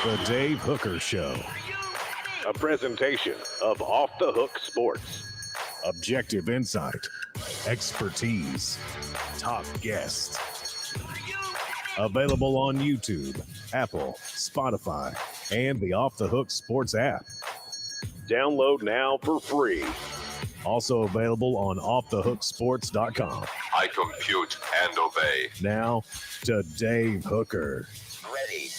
The Dave Hooker Show. A presentation of Off the Hook Sports. Objective insight, expertise, top guests. Available on YouTube, Apple, Spotify, and the Off the Hook Sports app. Download now for free. Also available on offthehooksports.com. I compute and obey. Now to Dave Hooker. Ready.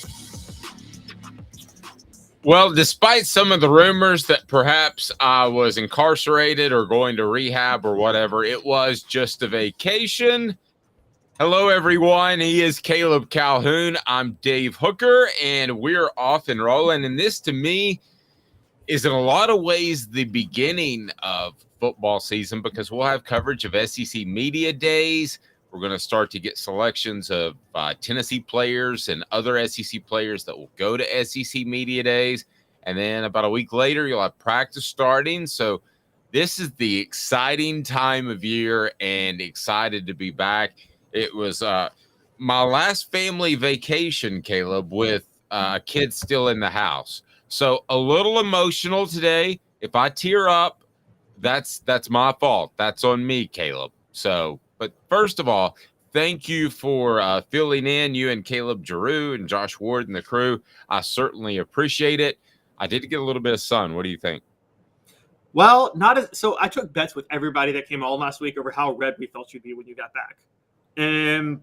Well, despite some of the rumors that perhaps I was incarcerated or going to rehab or whatever, it was just a vacation. Hello, everyone. He is Caleb Calhoun. I'm Dave Hooker, and we're off and rolling. And this, to me, is in a lot of ways the beginning of football season because we'll have coverage of SEC Media Days. We're going to start to get selections of Tennessee players and other SEC players that will go to SEC Media Days. And then about a week later, you'll have practice starting. So this is the exciting time of year and excited to be back. It was my last family vacation, Caleb, with kids still in the house. So a little emotional today. If I tear up, that's my fault. That's on me, Caleb. So, but first of all, thank you for filling in, you and Caleb Giroux and Josh Ward and the crew. I certainly appreciate it. I did get a little bit of sun. What do you think? Well, so I took bets with everybody that came on last week over how red we thought you'd be when you got back. And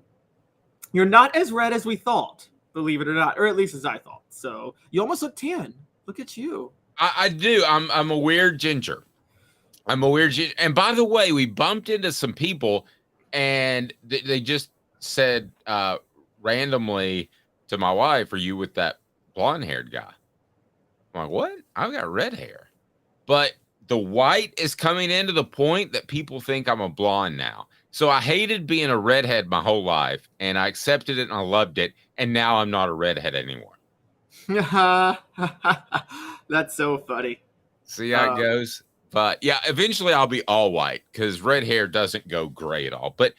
you're not as red as we thought, believe it or not, or at least as I thought. So you almost look tan. Look at you. I do. I'm a weird ginger. I'm a weird ginger. And by the way, we bumped into some people and they just said randomly to my wife, "Are you with that blonde-haired guy?" I'm like, "What? I've got red hair." But the white is coming into the point that people think I'm a blonde now. So I hated being a redhead my whole life, and I accepted it and I loved it. And now I'm not a redhead anymore. That's so funny. See how it goes? But yeah, eventually I'll be all white because red hair doesn't go gray at all, but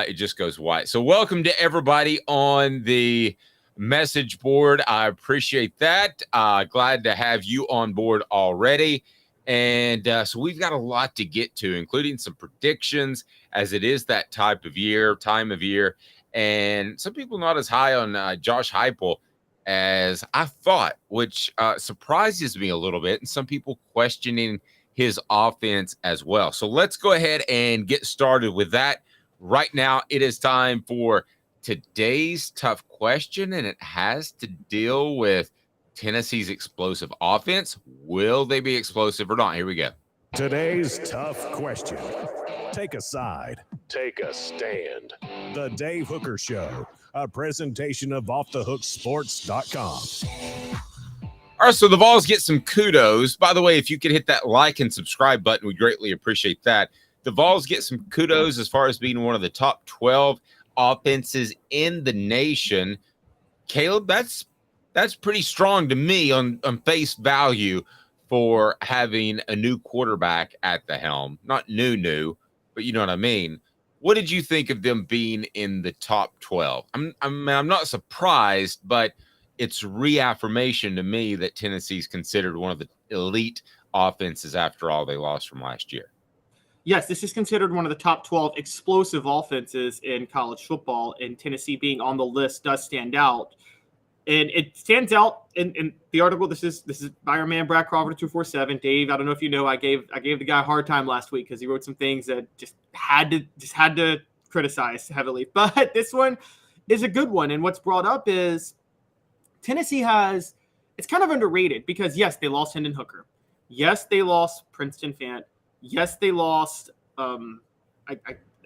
it just goes white. So welcome to everybody on the message board. I appreciate that. Glad to have you on board already. And so we've got a lot to get to, including some predictions as it is that time of year. And some people not as high on Josh Heupel as I thought, which surprises me a little bit. And some people questioning his offense as well. So let's go ahead and get started with that. Right now, it is time for today's tough question, and it has to deal with Tennessee's explosive offense. Will they be explosive or not? Here we go. Today's tough question. Take a side. Take a stand. The Dave Hooker Show. A presentation of offthehooksports.com. All right, so the Vols get some kudos. By the way, if you could hit that like and subscribe button, we'd greatly appreciate that. The Vols get some kudos as far as being one of the top 12 offenses in the nation. Caleb, that's pretty strong to me on face value for having a new quarterback at the helm. Not new, but you know what I mean. What did you think of them being in the top 12? I'm not surprised, but it's reaffirmation to me that Tennessee's considered one of the elite offenses after all they lost from last year. Yes, this is considered one of the top 12 explosive offenses in college football, and Tennessee being on the list does stand out. And it stands out in the article. This is by our man Brad Crawford at 247. Dave, I don't know if you know, I gave the guy a hard time last week because he wrote some things that just had to criticize heavily. But this one is a good one. And what's brought up is Tennessee it's kind of underrated because yes, they lost Hendon Hooker. Yes, they lost Princeton Fant. Yes, they lost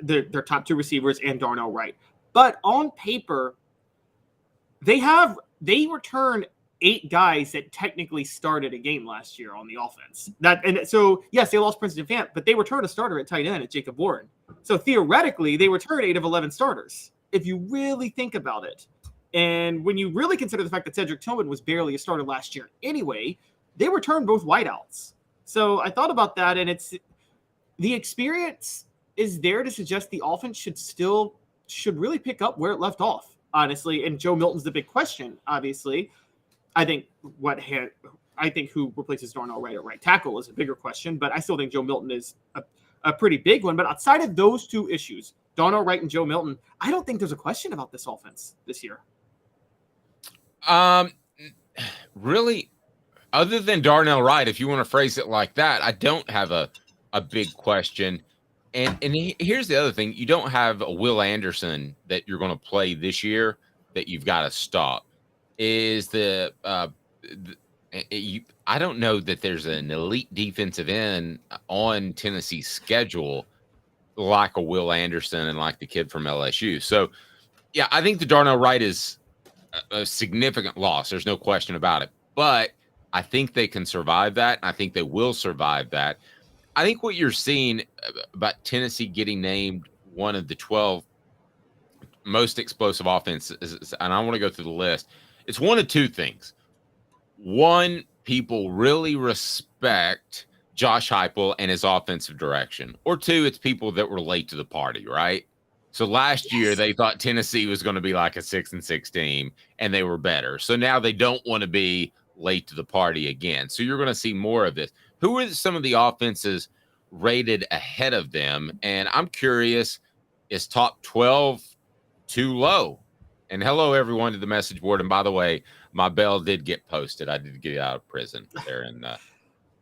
their top two receivers and Darnell Wright. But on paper, they returned 8 guys that technically started a game last year on the offense. So yes, they lost Princeton Fant, but they returned a starter at tight end at Jacob Warren. So theoretically, they returned 8 of 11 starters, if you really think about it. And when you really consider the fact that Cedric Tillman was barely a starter last year anyway, they returned both wideouts. So I thought about that, and the experience is there to suggest the offense should really pick up where it left off, honestly. And Joe Milton's the big question, obviously. I think who replaces Darnell Wright at right tackle is a bigger question, but I still think Joe Milton is a pretty big one. But outside of those two issues, Darnell Wright and Joe Milton, I don't think there's a question about this offense this year. Really, other than Darnell Wright, if you want to phrase it like that, I don't have a big question. And here's the other thing. You don't have a Will Anderson that you're going to play this year that you've got to stop. I don't know that there's an elite defensive end on Tennessee's schedule like a Will Anderson and like the kid from LSU. So, yeah, I think the Darnell Wright is a significant loss. There's no question about it. But I think they can survive that. And I think they will survive that. I think what you're seeing about Tennessee getting named one of the 12 most explosive offenses, and I want to go through the list, it's one of two things. One, people really respect Josh Heupel and his offensive direction. Or two, it's people that were late to the party, right? So last year, they thought Tennessee was going to be like a 6-6 team, and they were better. So now they don't want to be late to the party again. So you're going to see more of this. Who are some of the offenses rated ahead of them? And I'm curious, is top 12 too low? And hello, everyone, to the message board. And by the way, my bell did get posted. I did get out of prison there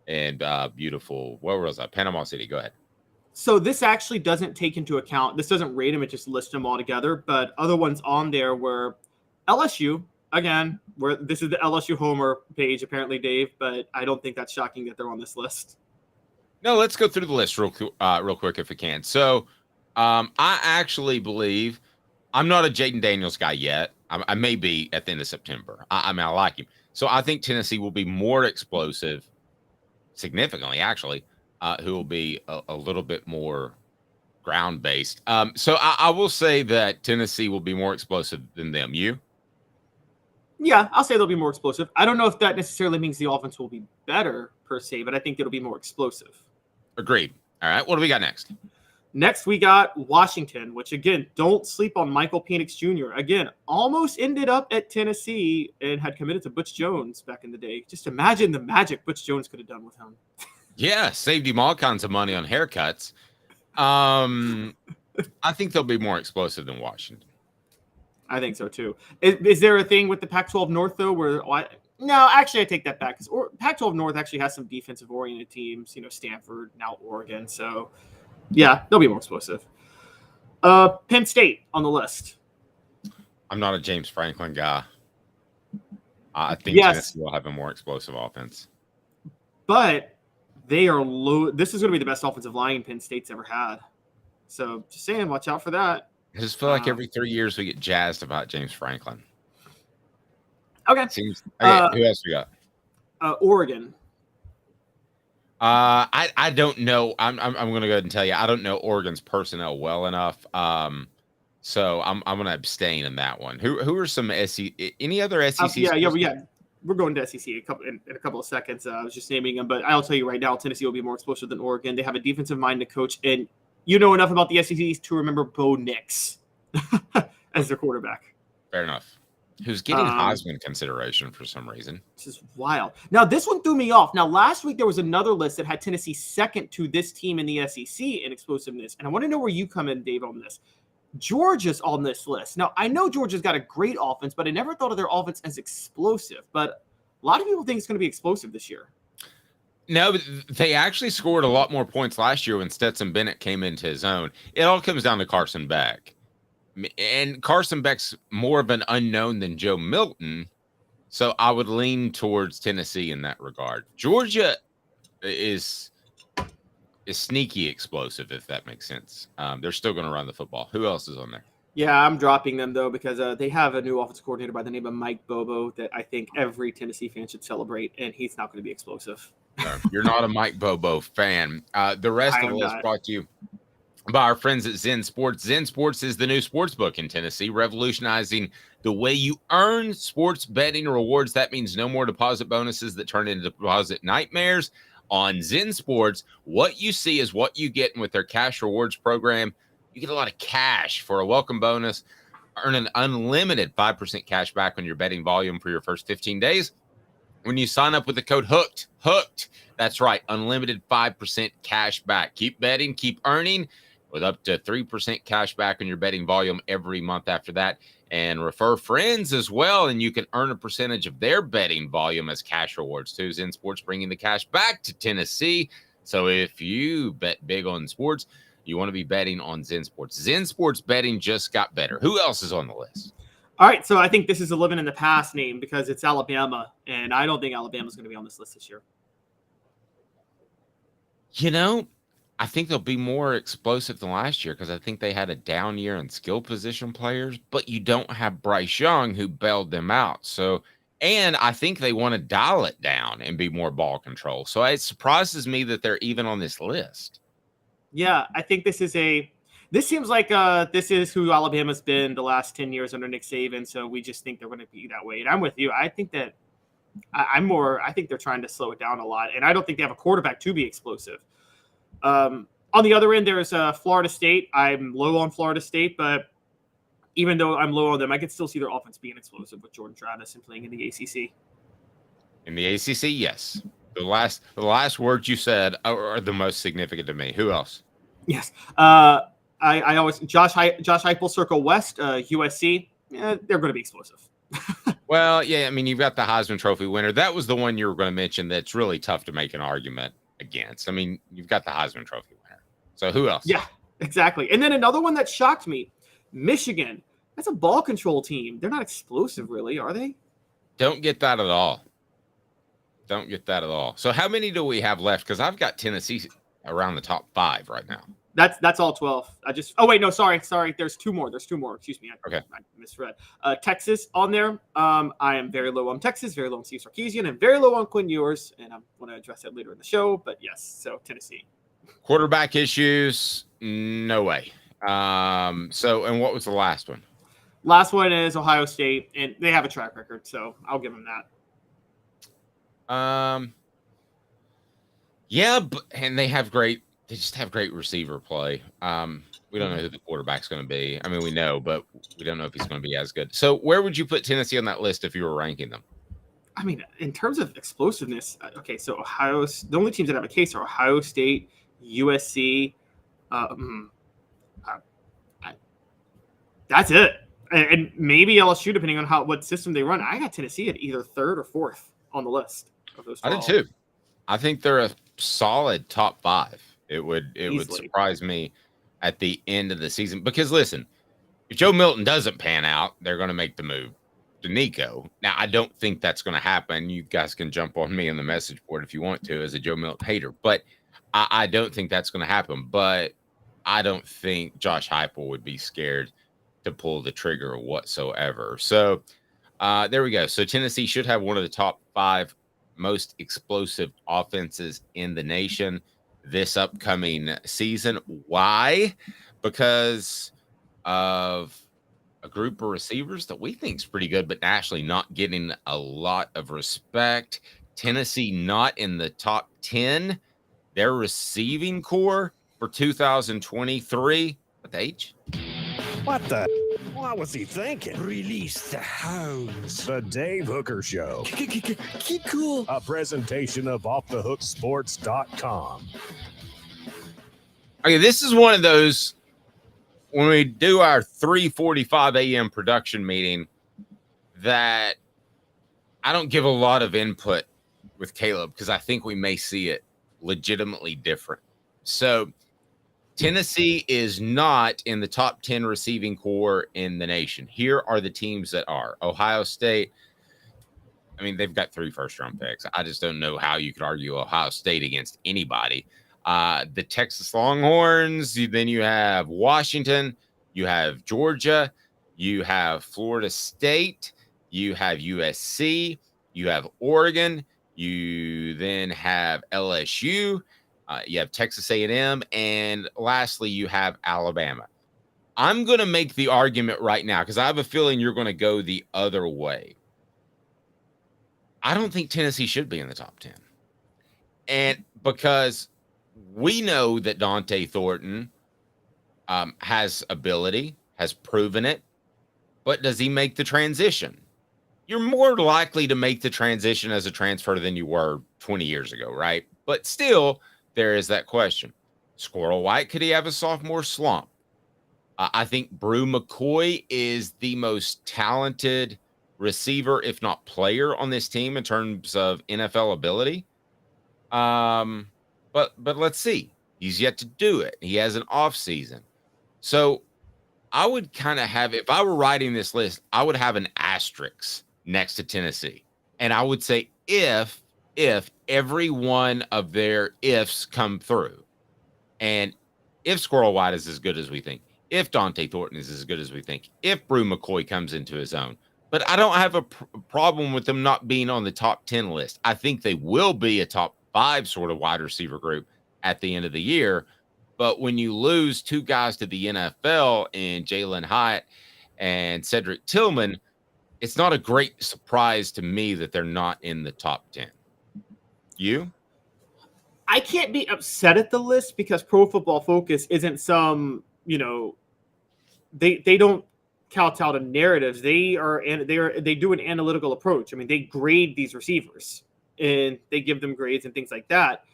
in beautiful, where was I? Panama City. Go ahead. So this actually doesn't take into account, this doesn't rate them, it just lists them all together. But other ones on there were LSU, again, where this is the LSU Homer page, apparently, Dave, but I don't think that's shocking that they're on this list. No, let's go through the list real quick if we can. So I actually believe, I'm not a Jaden Daniels guy yet. I may be at the end of September. I like him. So I think Tennessee will be more explosive, significantly, actually, who will be a little bit more ground-based. So I will say that Tennessee will be more explosive than them. You? Yeah, I'll say they'll be more explosive. I don't know if that necessarily means the offense will be better, per se, but I think it'll be more explosive. Agreed. All right, what do we got next? Next, we got Washington, which, again, don't sleep on Michael Penix Jr. Again, almost ended up at Tennessee and had committed to Butch Jones back in the day. Just imagine the magic Butch Jones could have done with him. Yeah, saved him all kinds of money on haircuts. I think they'll be more explosive than Washington. I think so, too. Is there a thing with the Pac-12 North, though, where no, actually, I take that back, because Pac-12 North actually has some defensive-oriented teams, Stanford, now Oregon, so... Yeah, they'll be more explosive. Penn State on the list. I'm not a James Franklin guy. I think Tennessee will have a more explosive offense. But they are low. This is going to be the best offensive line Penn State's ever had. So just saying, watch out for that. I just feel like every 3 years we get jazzed about James Franklin. Okay. Who else we got? Oregon. I don't know. I'm going to go ahead and tell you, I don't know Oregon's personnel well enough. So I'm going to abstain in that one. Who are some SEC? Any other SEC? Yeah. We're going to SEC in a couple of seconds. I was just naming them, but I'll tell you right now, Tennessee will be more explosive than Oregon. They have a defensive-minded coach, and you know enough about the SEC to remember Bo Nix as their quarterback. Fair enough. Who's getting Heisman consideration for some reason. This is wild. Now, this one threw me off. Now, last week there was another list that had Tennessee second to this team in the SEC in explosiveness. And I want to know where you come in, Dave, on this. Georgia's on this list. Now, I know Georgia's got a great offense, but I never thought of their offense as explosive. But a lot of people think it's going to be explosive this year. No, but they actually scored a lot more points last year when Stetson Bennett came into his own. It all comes down to Carson Beck. And Carson Beck's more of an unknown than Joe Milton, so I would lean towards Tennessee in that regard. Georgia is sneaky explosive, if that makes sense. They're still going to run the football. Who else is on there? Yeah, I'm dropping them, though, because they have a new offense coordinator by the name of Mike Bobo that I think every Tennessee fan should celebrate, and he's not going to be explosive. No, you're not a Mike Bobo fan. The rest of the list brought to you by our friends at Zen Sports. Zen Sports is the new sports book in Tennessee, revolutionizing the way you earn sports betting rewards. That means no more deposit bonuses that turn into deposit nightmares. On Zen Sports, what you see is what you get. And with their cash rewards program, you get a lot of cash for a welcome bonus. Earn an unlimited 5% cash back on your betting volume for your first 15 days. when you sign up with the code hooked, that's right, unlimited 5% cash back. Keep betting, keep earning with up to 3% cash back on your betting volume every month after that. And refer friends as well, and you can earn a percentage of their betting volume as cash rewards too. Zen Sports bringing the cash back to Tennessee. So if you bet big on sports, you want to be betting on Zen Sports. Zen Sports betting just got better. Who else is on the list? All right, so I think this is a living in the past name because it's Alabama, and I don't think Alabama's going to be on this list this year. You know, I think they'll be more explosive than last year because I think they had a down year in skill position players, but you don't have Bryce Young who bailed them out. So, and I think they want to dial it down and be more ball control. So it surprises me that they're even on this list. Yeah, I think this seems like this is who Alabama's been the last 10 years under Nick Saban. So we just think they're going to be that way. And I'm with you. I think that I think they're trying to slow it down a lot. And I don't think they have a quarterback to be explosive. On the other end, there's Florida State. I'm low on Florida State, but even though I'm low on them, I could still see their offense being explosive with Jordan Travis and playing in the ACC. In the ACC, yes. The last words you said are the most significant to me. Who else? Yes. I always Josh Heupel, Circle West, USC. They're going to be explosive. Well, yeah. I mean, you've got the Heisman Trophy winner. That was the one you were going to mention. That's really tough to make an argument against. I mean, you've got the Heisman Trophy winner. So who else? Yeah, exactly. And then another one that shocked me, Michigan. That's a ball control team. They're not explosive, really, are they? Don't get that at all. Don't get that at all. So how many do we have left? Because I've got Tennessee around the top 5 right now. That's all 12. Sorry. There's two more. Excuse me. I misread. Texas on there. I am very low on Texas, very low on Steve Sarkisian, and very low on Quinn Ewers. And I'm going to address that later in the show. But yes, so Tennessee. Quarterback issues, no way. So, and what was the last one? Last one is Ohio State, and they have a track record, so I'll give them that. Yeah, and they just have great receiver play. We don't know who the quarterback's going to be. I mean, we know, but we don't know if he's going to be as good. So where would you put Tennessee on that list if you were ranking them? I mean, in terms of explosiveness, okay, so the only teams that have a case are Ohio State, USC. That's it. And maybe LSU, depending on what system they run. I got Tennessee at either 3rd or 4th on the list of those 12. I did too. I think they're a solid top 5. It would surprise me at the end of the season because listen, if Joe Milton doesn't pan out, they're going to make the move to Nico. Now, I don't think that's going to happen. You guys can jump on me on the message board if you want to as a Joe Milton hater, but I don't think that's going to happen. But I don't think Josh Heupel would be scared to pull the trigger whatsoever. So there we go. So Tennessee should have one of the top 5 most explosive offenses in the nation this upcoming season. Why? Because of a group of receivers that we think is pretty good, but actually not getting a lot of respect. Tennessee not in the top 10. Their receiving core for 2023. What age? What the? What was he thinking? Release the hounds. The Dave Hooker Show. Keep cool. A presentation of offthehooksports.com. Okay, this is one of those when we do our 3:45 a.m. production meeting that I don't give a lot of input with Caleb because I think we may see it legitimately different. So Tennessee is not in the top 10 receiving core in the nation. Here are the teams that are. Ohio State. I mean, they've got 3 first-round picks. I just don't know how you could argue Ohio State against anybody. The Texas Longhorns. Then you have Washington. You have Georgia. You have Florida State. You have USC. You have Oregon. You then have LSU. You have Texas A&M, and lastly, you have Alabama. I'm going to make the argument right now because I have a feeling you're going to go the other way. I don't think Tennessee should be in the top 10. And because we know that Dante Thornton has ability, has proven it, but does he make the transition? you're more likely to make the transition as a transfer than you were 20 years ago, right? But still, there is that question. Squirrel White, could he have a sophomore slump? I think Brew McCoy is the most talented receiver, if not player, on this team in terms of NFL ability. But let's see. He's yet to do it. He has an off season. So I would kind of have, if I were writing this list, I would have an asterisk next to Tennessee. And I would say if every one of their ifs come through, and if Squirrel White is as good as we think, if Dante Thornton is as good as we think, if Brew McCoy comes into his own. But I don't have a problem with them not being on the top 10 list. I think they will be a top 5 sort of wide receiver group at the end of the year. But when you lose 2 guys to the NFL in Jalen Hyatt and Cedric Tillman, it's not a great surprise to me that they're not in the top 10. You? I can't be upset at the list because Pro Football Focus isn't some, they don't kowtow to narratives. They do an analytical approach. I mean, they grade these receivers and they give them grades and things like that.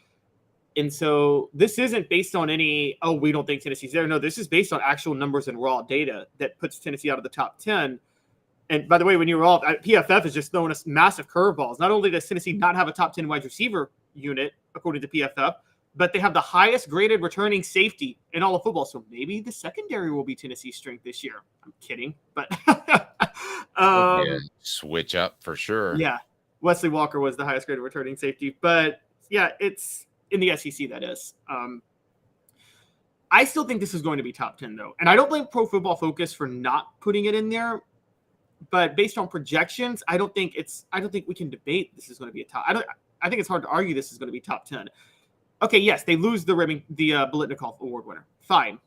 And so this isn't based on any, we don't think Tennessee's there. No, this is based on actual numbers and raw data that puts Tennessee out of the top 10. And by the way, when you're all, PFF is just throwing us massive curveballs. Not only does Tennessee not have a top 10 wide receiver unit, according to PFF, but they have the highest graded returning safety in all of football. So maybe the secondary will be Tennessee's strength this year. I'm kidding, but switch up for sure. Yeah, Wesley Walker was the highest graded returning safety, but yeah, it's in the SEC. That is. I still think this is going to be top 10 though, and I don't blame Pro Football Focus for not putting it in there. But based on projections, I don't think we can debate this is going to be a top. I think it's hard to argue this is going to be top 10. Okay, yes, they lose the Biletnikoff Award winner. Fine.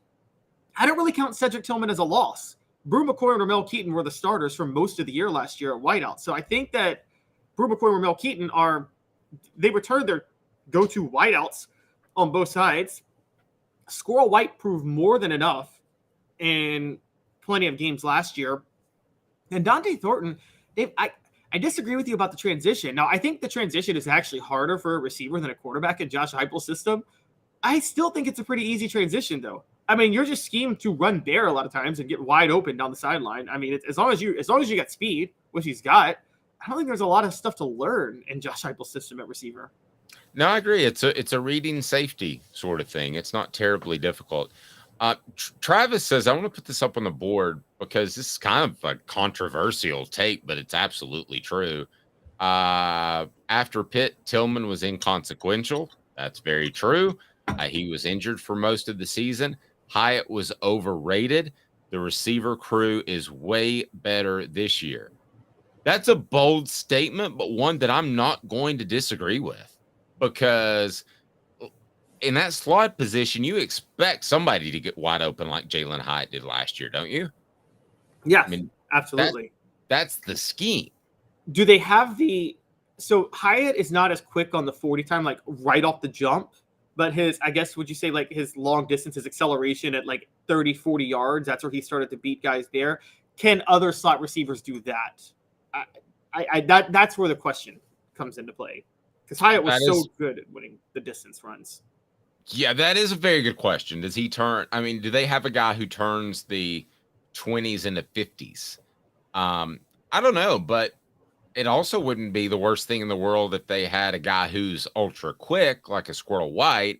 I don't really count Cedric Tillman as a loss. Brew McCoy and Ramel Keaton were the starters for most of the year last year at wideout. So I think that Brew McCoy and Ramel Keaton they returned their go-to wideouts on both sides. Squirrel White proved more than enough in plenty of games last year. And Dante Thornton, I disagree with you about the transition. Now, I think the transition is actually harder for a receiver than a quarterback in Josh Heupel's system. I still think it's a pretty easy transition, though. I mean, you're just schemed to run bare a lot of times and get wide open down the sideline. I mean, as long as you got speed, which he's got, I don't think there's a lot of stuff to learn in Josh Heupel's system at receiver. No, I agree. It's a reading safety sort of thing. It's not terribly difficult. Travis says, I want to put this up on the board because this is kind of a controversial take, but it's absolutely true. After Pitt, Tillman was inconsequential. That's very true. He was injured for most of the season. Hyatt was overrated. The receiver crew is way better this year. That's a bold statement, but one that I'm not going to disagree with because in that slot position, you expect somebody to get wide open like Jalen Hyatt did last year, don't you? Yeah, I mean, absolutely. That's the scheme. Do they have so Hyatt is not as quick on the 40 time, like right off the jump, but would you say like his long distance, his acceleration at like 30, 40 yards, that's where he started to beat guys there. Can other slot receivers do that? That's where the question comes into play because Hyatt was so good at winning the distance runs. Yeah, that is a very good question. Does he turn? I mean, do they have a guy who turns the 20s into 50s? I don't know, but it also wouldn't be the worst thing in the world if they had a guy who's ultra quick, like a Squirrel White,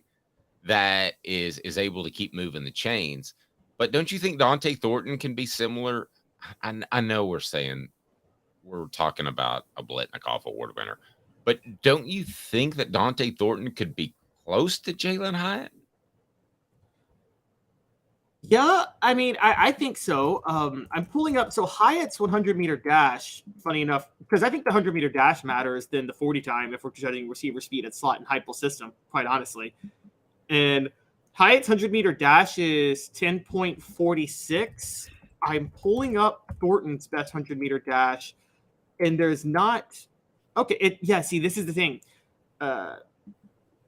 that is able to keep moving the chains. But don't you think Dante Thornton can be similar? I know we're talking about a Biletnikoff Award winner, but don't you think that Dante Thornton could be close to Jalen Hyatt? Yeah, I mean, I think so. I'm pulling up. So Hyatt's 100-meter dash, funny enough, because I think the 100-meter dash matters than the 40 time if we're judging receiver speed at slot and Heupel system, quite honestly. And Hyatt's 100-meter dash is 10.46. I'm pulling up Thornton's best 100-meter dash, and there's not. Okay, see, this is the thing.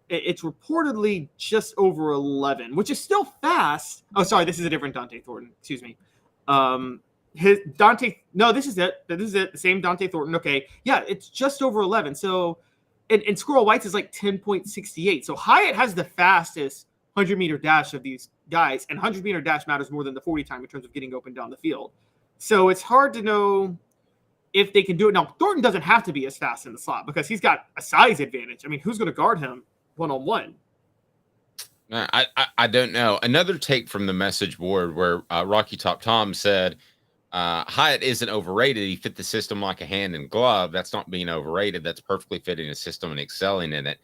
It's reportedly just over 11, which is still fast. Oh, sorry, this is a different Dante Thornton. Excuse me. his Dante. No, this is it. This is it. The same Dante Thornton. Okay, yeah, it's just over 11. So, and Squirrel White's is like 10.68. So Hyatt has the fastest 100-meter dash of these guys, and 100-meter dash matters more than the 40 time in terms of getting open down the field. So it's hard to know if they can do it. Now, Thornton doesn't have to be as fast in the slot because he's got a size advantage. I mean, who's going to guard him one-on-one? I don't know. Another take from the message board where Rocky Top Tom said, Hyatt isn't overrated. He fit the system like a hand in glove. That's not being overrated. That's perfectly fitting the system and excelling in it.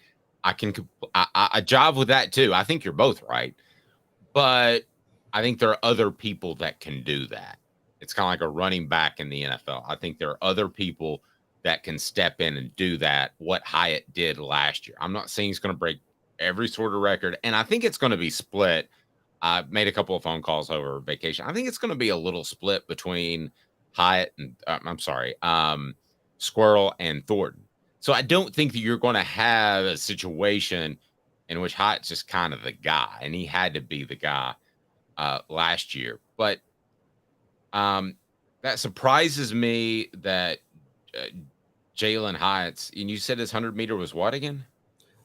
I jive with that too. I think you're both right. But I think there are other people that can do that. It's kind of like a running back in the NFL. I think there are other people that can step in and do that, what Hyatt did last year. I'm not saying he's going to break every sort of record, and I think it's going to be split. I made a couple of phone calls over vacation. I think it's going to be a little split between Hyatt and Squirrel and Thornton. So I don't think that you're going to have a situation in which Hyatt's just kind of the guy, and he had to be the guy last year. But that surprises me that Jalen Hyatt's, and you said his 100-meter was what again?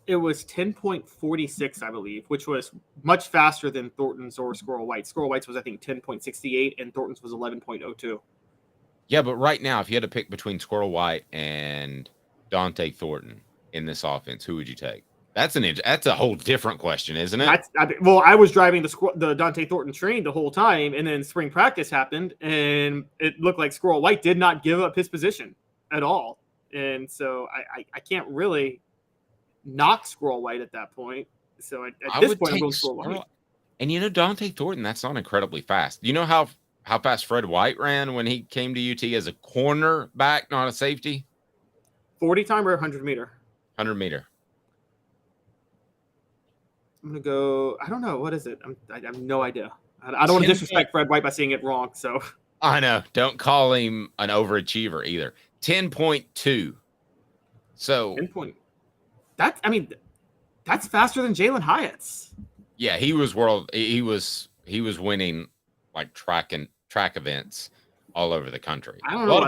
It was 10.46, I believe, which was much faster than Thornton's or Squirrel White's. Squirrel White's was, I think, 10.68, and Thornton's was 11.02. Yeah, but right now, if you had to pick between Squirrel White and Dante Thornton in this offense, who would you take? That's a whole different question, isn't it? I was driving the Dante Thornton train the whole time, and then spring practice happened, and it looked like Squirrel White did not give up his position at all. And so I can't really knock Squirrel White at that point. So at this point, I'm going Squirrel White. And Dante Thornton, that's not incredibly fast. You know how fast Fred White ran when he came to UT as a cornerback, not a safety? 40 time or 100 meter? 100 meter. I'm going to go, I don't know. What is it? I have no idea. I don't want to disrespect Fred White by saying it wrong. So I know. Don't call him an overachiever either. 10.2. So 10 point. That's faster than Jalen Hyatt's. Yeah, he was winning like track events all over the country. I don't know. A lot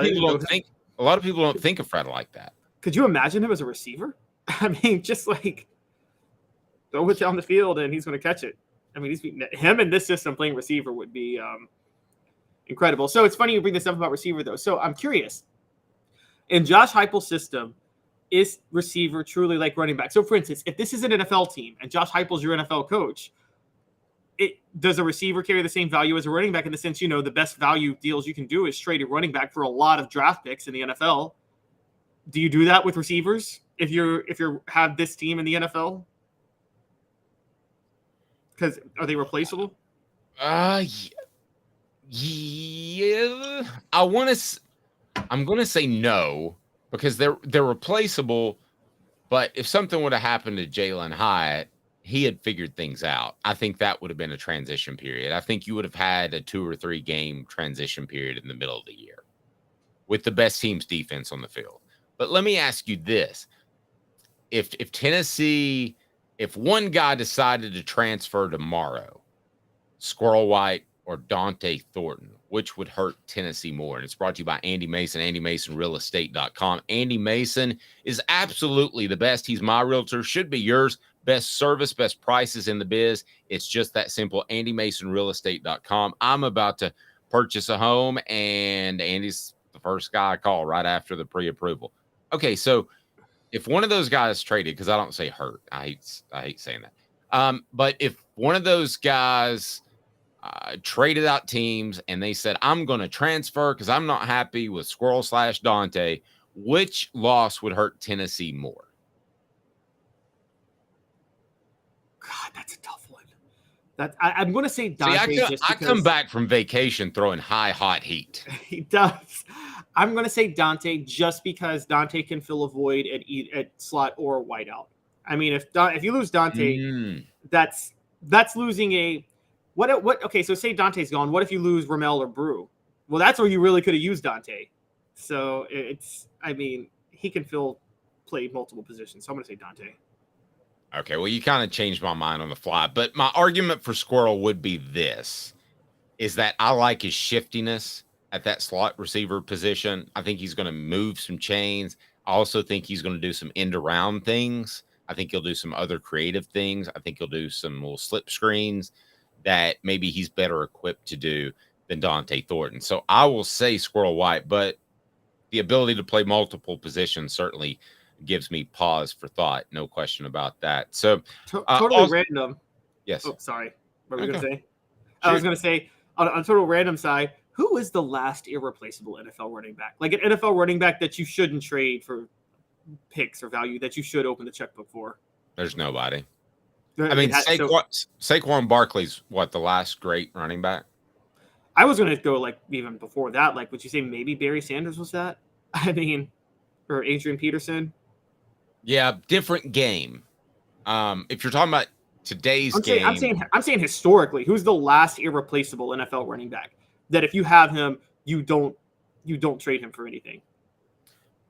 of people don't think of Fred like that. Could you imagine him as a receiver? I mean, just like throw it down the field and he's going to catch it. I mean, him in this system playing receiver would be incredible. So it's funny you bring this up about receiver, though. So I'm curious. In Josh Heupel's system, is receiver truly like running back? So, for instance, if this is an NFL team and Josh Heupel's your NFL coach, does a receiver carry the same value as a running back in the sense, the best value deals you can do is trade a running back for a lot of draft picks in the NFL? Do you do that with receivers if you have this team in the NFL? Because are they replaceable? Yeah. I'm going to say no because they're replaceable. But if something would have happened to Jalen Hyatt, he had figured things out. I think that would have been a transition period. I think you would have had a 2 or 3 game transition period in the middle of the year with the best team's defense on the field. But let me ask you this. If Tennessee, if one guy decided to transfer tomorrow, Squirrel White or Dante Thornton, which would hurt Tennessee more? And it's brought to you by Andy Mason, AndyMasonRealEstate.com. Andy Mason is absolutely the best. He's my realtor, should be yours. Best service, best prices in the biz. It's just that simple. AndyMasonRealEstate.com. I'm about to purchase a home, and Andy's the first guy I call right after the pre-approval. Okay, so if one of those guys traded, because I don't say hurt, I hate saying that. But if one of those guys traded out teams and they said, I'm going to transfer because I'm not happy with Squirrel/Dante, which loss would hurt Tennessee more? God, that's a tough one. I'm going to say Dante. See, I come back from vacation throwing hot heat. He does. I'm going to say Dante just because Dante can fill a void at slot or wideout. I mean, if you lose Dante, that's losing a what? Okay, so say Dante's gone. What if you lose Ramel or Brew? Well, that's where you really could have used Dante. So he can play multiple positions. So I'm going to say Dante. Okay, well, you kind of changed my mind on the fly. But my argument for Squirrel would be this, is that I like his shiftiness. at that slot receiver position. I think he's going to move some chains. I also think he's going to do some end around things. I think he'll do some other creative things. I think he'll do some little slip screens that maybe he's better equipped to do than Dante Thornton. So I will say Squirrel White, but the ability to play multiple positions certainly gives me pause for thought. No question about that. So totally random. Yes. Oh, sorry. What were you going to say? Sure. I was going to say on total random side, who is the last irreplaceable NFL running back? Like an NFL running back that you shouldn't trade for picks or value, that you should open the checkbook for? There's nobody. I mean, Saquon Barkley's what, the last great running back? I was going to go like even before that. Like, would you say maybe Barry Sanders was that? I mean, or Adrian Peterson? Yeah, different game. If you're talking about today's game, I'm saying historically, who's the last irreplaceable NFL running back that if you have him, you don't trade him for anything?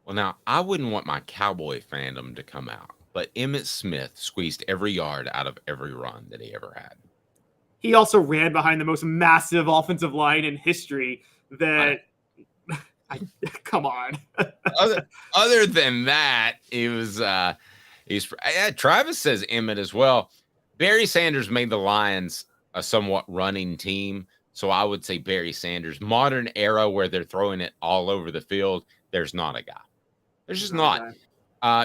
Well, now I wouldn't want my Cowboy fandom to come out, but Emmitt Smith squeezed every yard out of every run that he ever had. He also ran behind the most massive offensive line in history. Come on. other than that, Travis says Emmett as well. Barry Sanders made the Lions a somewhat running team, so I would say Barry Sanders. Modern era where they're throwing it all over the field, there's not a guy. There's just not.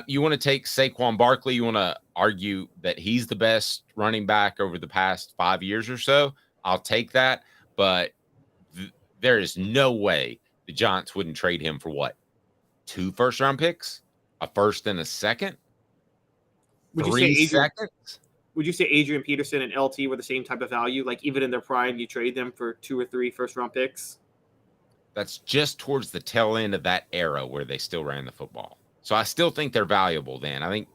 You want to take Saquon Barkley, you want to argue that he's the best running back over the past 5 years or so. I'll take that, but there is no way the Giants wouldn't trade him for what? 2 first-round picks? A first and a second? Would 3 seconds? Would you say Adrian Peterson and LT were the same type of value? Like even in their prime, you trade them for 2 or 3 first-round picks? That's just towards the tail end of that era where they still ran the football. So I still think they're valuable then. I think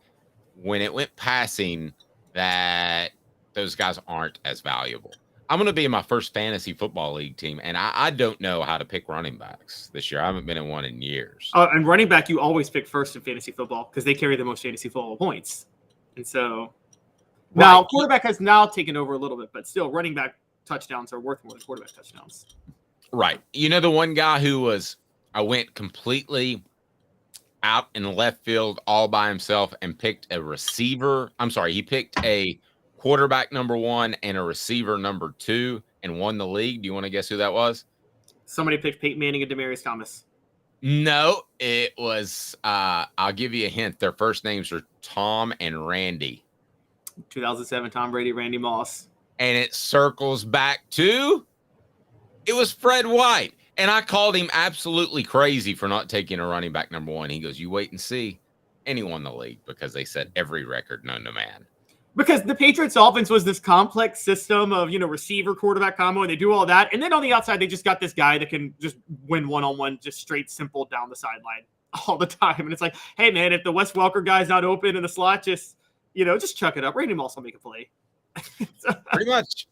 when it went passing, that those guys aren't as valuable. I'm going to be in my first fantasy football league team, and I don't know how to pick running backs this year. I haven't been in one in years. And running back, you always pick first in fantasy football because they carry the most fantasy football points. And so now quarterback has now taken over a little bit, but still running back touchdowns are worth more than quarterback touchdowns. Right. You know, the one guy who I went completely out in left field all by himself and picked a receiver. I'm sorry, he picked a quarterback number 1 and a receiver number 2 and won the league. Do you want to guess who that was? Somebody picked Peyton Manning and Demaryius Thomas. No, it was I'll give you a hint. Their first names are Tom and Randy. 2007 Tom Brady, Randy Moss. And it circles back to it was Fred White. And I called him absolutely crazy for not taking a running back number 1. He goes, "You wait and see." And he won the league because they set every record known to man. Because the Patriots offense was this complex system of, receiver, quarterback combo, and they do all that. And then on the outside, they just got this guy that can just win one-on-one, just straight simple down the sideline all the time. And it's like, hey, man, if the Wes Welker guy's not open in the slot, just chuck it up. Randy Moss will make a play. Pretty much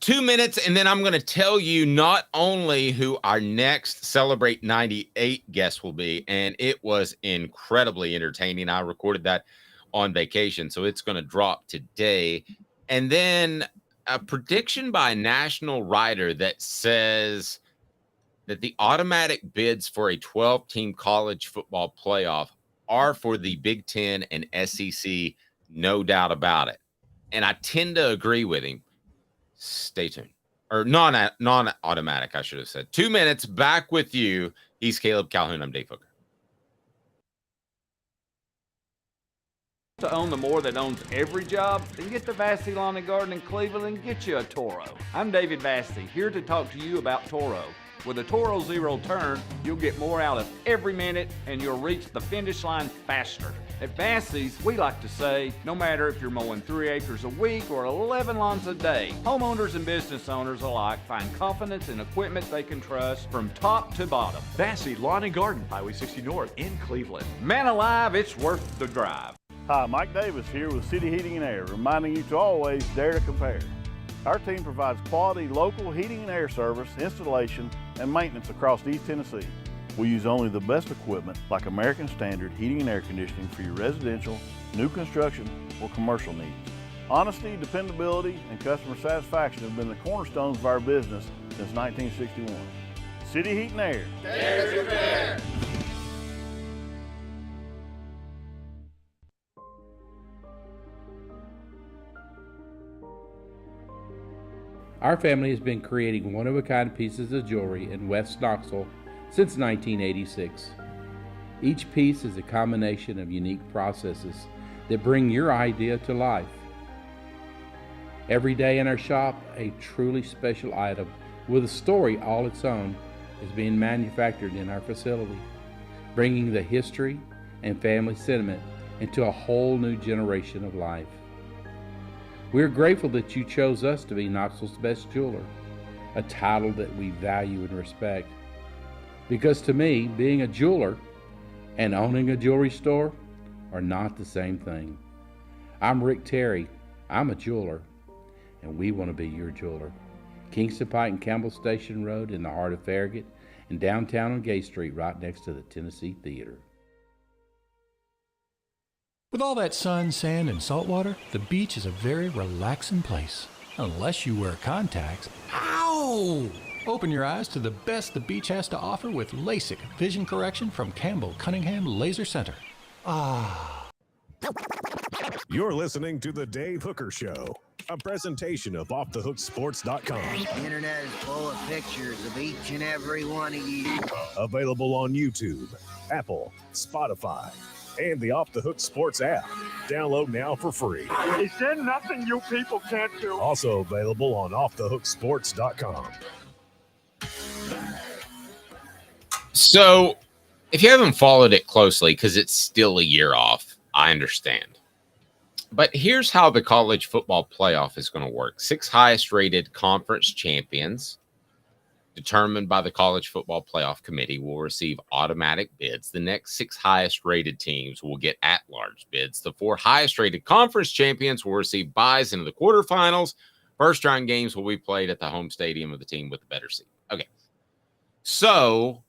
2 minutes, and then I'm going to tell you not only who our next Celebrate 98 guest will be, and it was incredibly entertaining. I recorded that on vacation, so it's going to drop today. And then a prediction by a national writer that says that the automatic bids for a 12-team college football playoff are for the Big Ten and SEC, no doubt about it. And I tend to agree with him. Stay tuned. Or non-automatic, I should have said. 2 minutes, back with you. He's Caleb Calhoun. I'm Dave Hooker. To own the more that owns every job, then get to Vassey Lawn and Garden in Cleveland and get you a Toro. I'm David Vassey, here to talk to you about Toro. With a Toro Zero Turn, you'll get more out of every minute and you'll reach the finish line faster. At Vassey's, we like to say, no matter if you're mowing 3 acres a week or 11 lawns a day, homeowners and business owners alike find confidence in equipment they can trust from top to bottom. Vassey Lawn and Garden, Highway 60 North in Cleveland. Man alive, it's worth the drive. Hi, Mike Davis here with City Heating and Air, reminding you to always dare to compare. Our team provides quality local heating and air service, installation, and maintenance across East Tennessee. We use only the best equipment like American Standard heating and air conditioning for your residential, new construction, or commercial needs. Honesty, dependability, and customer satisfaction have been the cornerstones of our business since 1961. City Heat and Air. Our family has been creating one-of-a-kind pieces of jewelry in West Knoxville since 1986. Each piece is a combination of unique processes that bring your idea to life. Every day in our shop, a truly special item with a story all its own is being manufactured in our facility, bringing the history and family sentiment into a whole new generation of life. We're grateful that you chose us to be Knoxville's best jeweler, a title that we value and respect. Because to me, being a jeweler and owning a jewelry store are not the same thing. I'm Rick Terry. I'm a jeweler, and we want to be your jeweler. Kingston Pike and Campbell Station Road in the heart of Farragut, and downtown on Gay Street right next to the Tennessee Theater. With all that sun, sand, and salt water, the beach is a very relaxing place. Unless you wear contacts. Ow! Open your eyes to the best the beach has to offer with LASIK vision correction from Campbell Cunningham Laser Center. Ah. You're listening to The Dave Hooker Show, a presentation of OffTheHookSports.com. The internet is full of pictures of each and every one of you. Available on YouTube, Apple, Spotify, and the Off the Hook Sports app. Download now for free. Is there nothing you people can't do? Also available on OffTheHookSports.com. So, if you haven't followed it closely, because it's still a year off, I understand. But here's how the college football playoff is going to work. 6 highest rated conference champions, determined by the College Football Playoff Committee, will receive automatic bids. The next 6 highest rated teams will get at-large bids. The 4 highest rated conference champions will receive buys into the quarterfinals. First round games will be played at the home stadium of the team with the better seed. Okay. So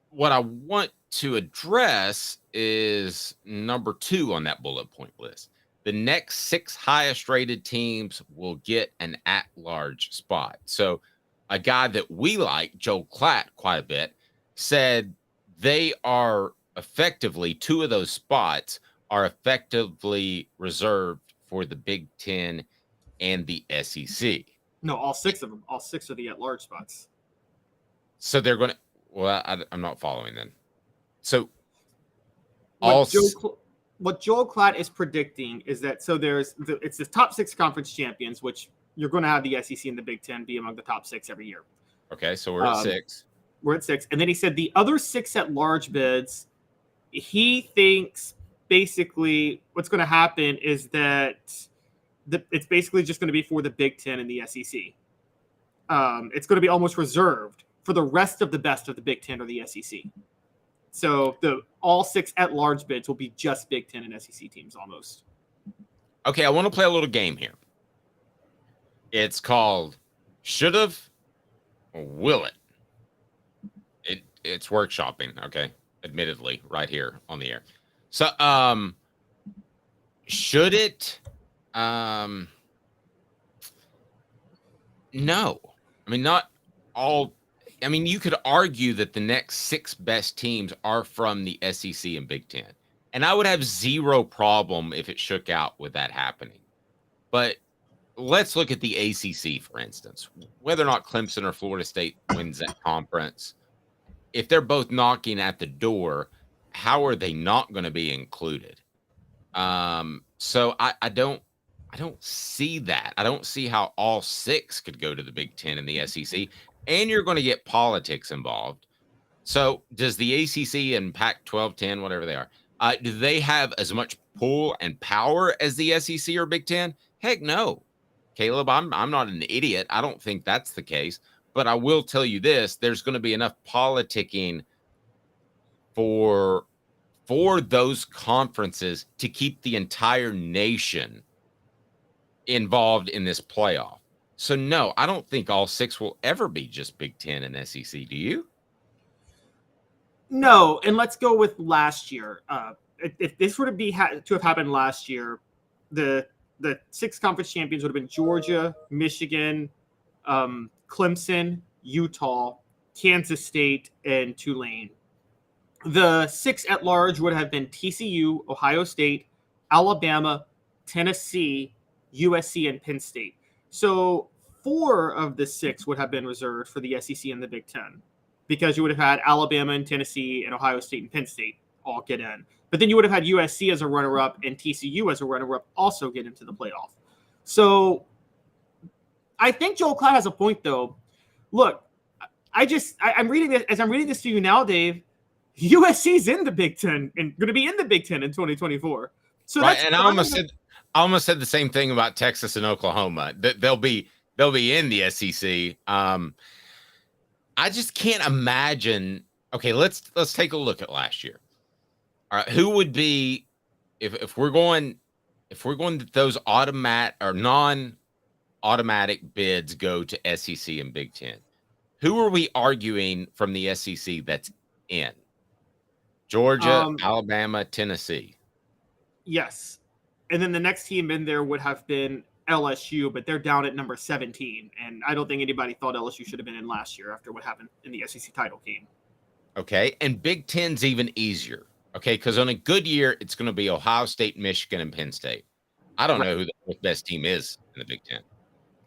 what I want to address is number 2 on that bullet point list. The next 6 highest rated teams will get an at-large spot. So a guy that we like, Joel Klatt, quite a bit, said they are effectively, 2 of those spots are effectively reserved for the Big Ten and the SEC. No, all 6 of them. All 6 are the at-large spots. So they're going to, well, I'm not following then. So what Joel Klatt is predicting is that, so it's the top 6 conference champions, which you're going to have the SEC and the Big Ten be among the top 6 every year. Okay, so we're at 6. We're at 6. And then he said the other 6 at-large bids, he thinks basically what's going to happen is that it's basically just going to be for the Big Ten and the SEC. It's going to be almost reserved for the rest of the best of the Big Ten or the SEC. So all 6 at-large bids will be just Big Ten and SEC teams almost. Okay, I want to play a little game here. It's called Should've or Will It? It's workshopping, okay? Admittedly, right here on the air. So, should it? No. I mean, not all. I mean, you could argue that the next 6 best teams are from the SEC and Big Ten. And I would have zero problem if it shook out with that happening. But let's look at the ACC, for instance. Whether or not Clemson or Florida State wins that conference, if they're both knocking at the door, how are they not going to be included? So I don't see that. I don't see how all 6 could go to the Big Ten and the SEC, and you're going to get politics involved. So does the ACC and Pac-12, 10, whatever they are, do they have as much pull and power as the SEC or Big Ten? Heck no. Caleb, I'm not an idiot. I don't think that's the case. But I will tell you this, there's going to be enough politicking for those conferences to keep the entire nation involved in this playoff. So, no, I don't think all 6 will ever be just Big Ten and SEC. Do you? No, and let's go with last year. If this were to have happened last year, the 6 conference champions would have been Georgia, Michigan, Clemson, Utah, Kansas State, and Tulane. The 6 at large would have been TCU, Ohio State, Alabama, Tennessee, USC, and Penn State. So 4 of the 6 would have been reserved for the SEC and the Big Ten, because you would have had Alabama and Tennessee and Ohio State and Penn State all get in. But then you would have had USC as a runner-up and TCU as a runner-up also get into the playoff. So I think Joel Klatt has a point, though. Look, I'm reading this as I'm reading this to you now, Dave. USC's in the Big Ten and going to be in the Big Ten in 2024. So right, that's and I almost said the same thing about Texas and Oklahoma. That they'll be in the SEC. I just can't imagine. Okay, let's take a look at last year. All right, who would be if we're going that those automatic or non-automatic bids go to SEC and Big Ten? Who are we arguing from the SEC that's in? Georgia, Alabama, Tennessee. Yes. And then the next team in there would have been LSU, but they're down at number 17. And I don't think anybody thought LSU should have been in last year after what happened in the SEC title game. Okay. And Big Ten's even easier. Okay. Because on a good year, it's going to be Ohio State, Michigan, and Penn State. I don't know who the fourth best team is in the Big Ten.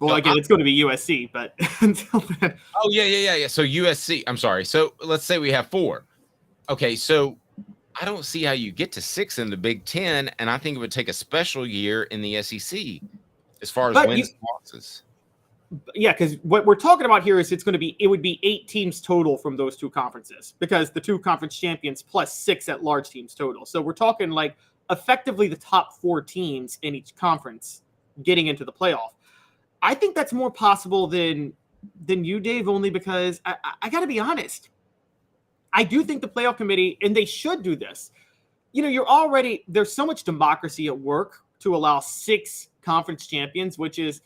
Well, so again, it's going to be USC, but until then. Oh, yeah. So USC. I'm sorry. So let's say we have 4. Okay, so I don't see how you get to 6 in the Big Ten, and I think it would take a special year in the SEC as far as wins and losses. Yeah, because what we're talking about here is it would be 8 teams total from those 2 conferences, because the 2 conference champions plus 6 at-large teams total. So we're talking like effectively the top 4 teams in each conference getting into the playoff. I think that's more possible than you, Dave, only because I got to be honest. I do think the playoff committee, and they should do this. There's so much democracy at work to allow 6 conference champions, which is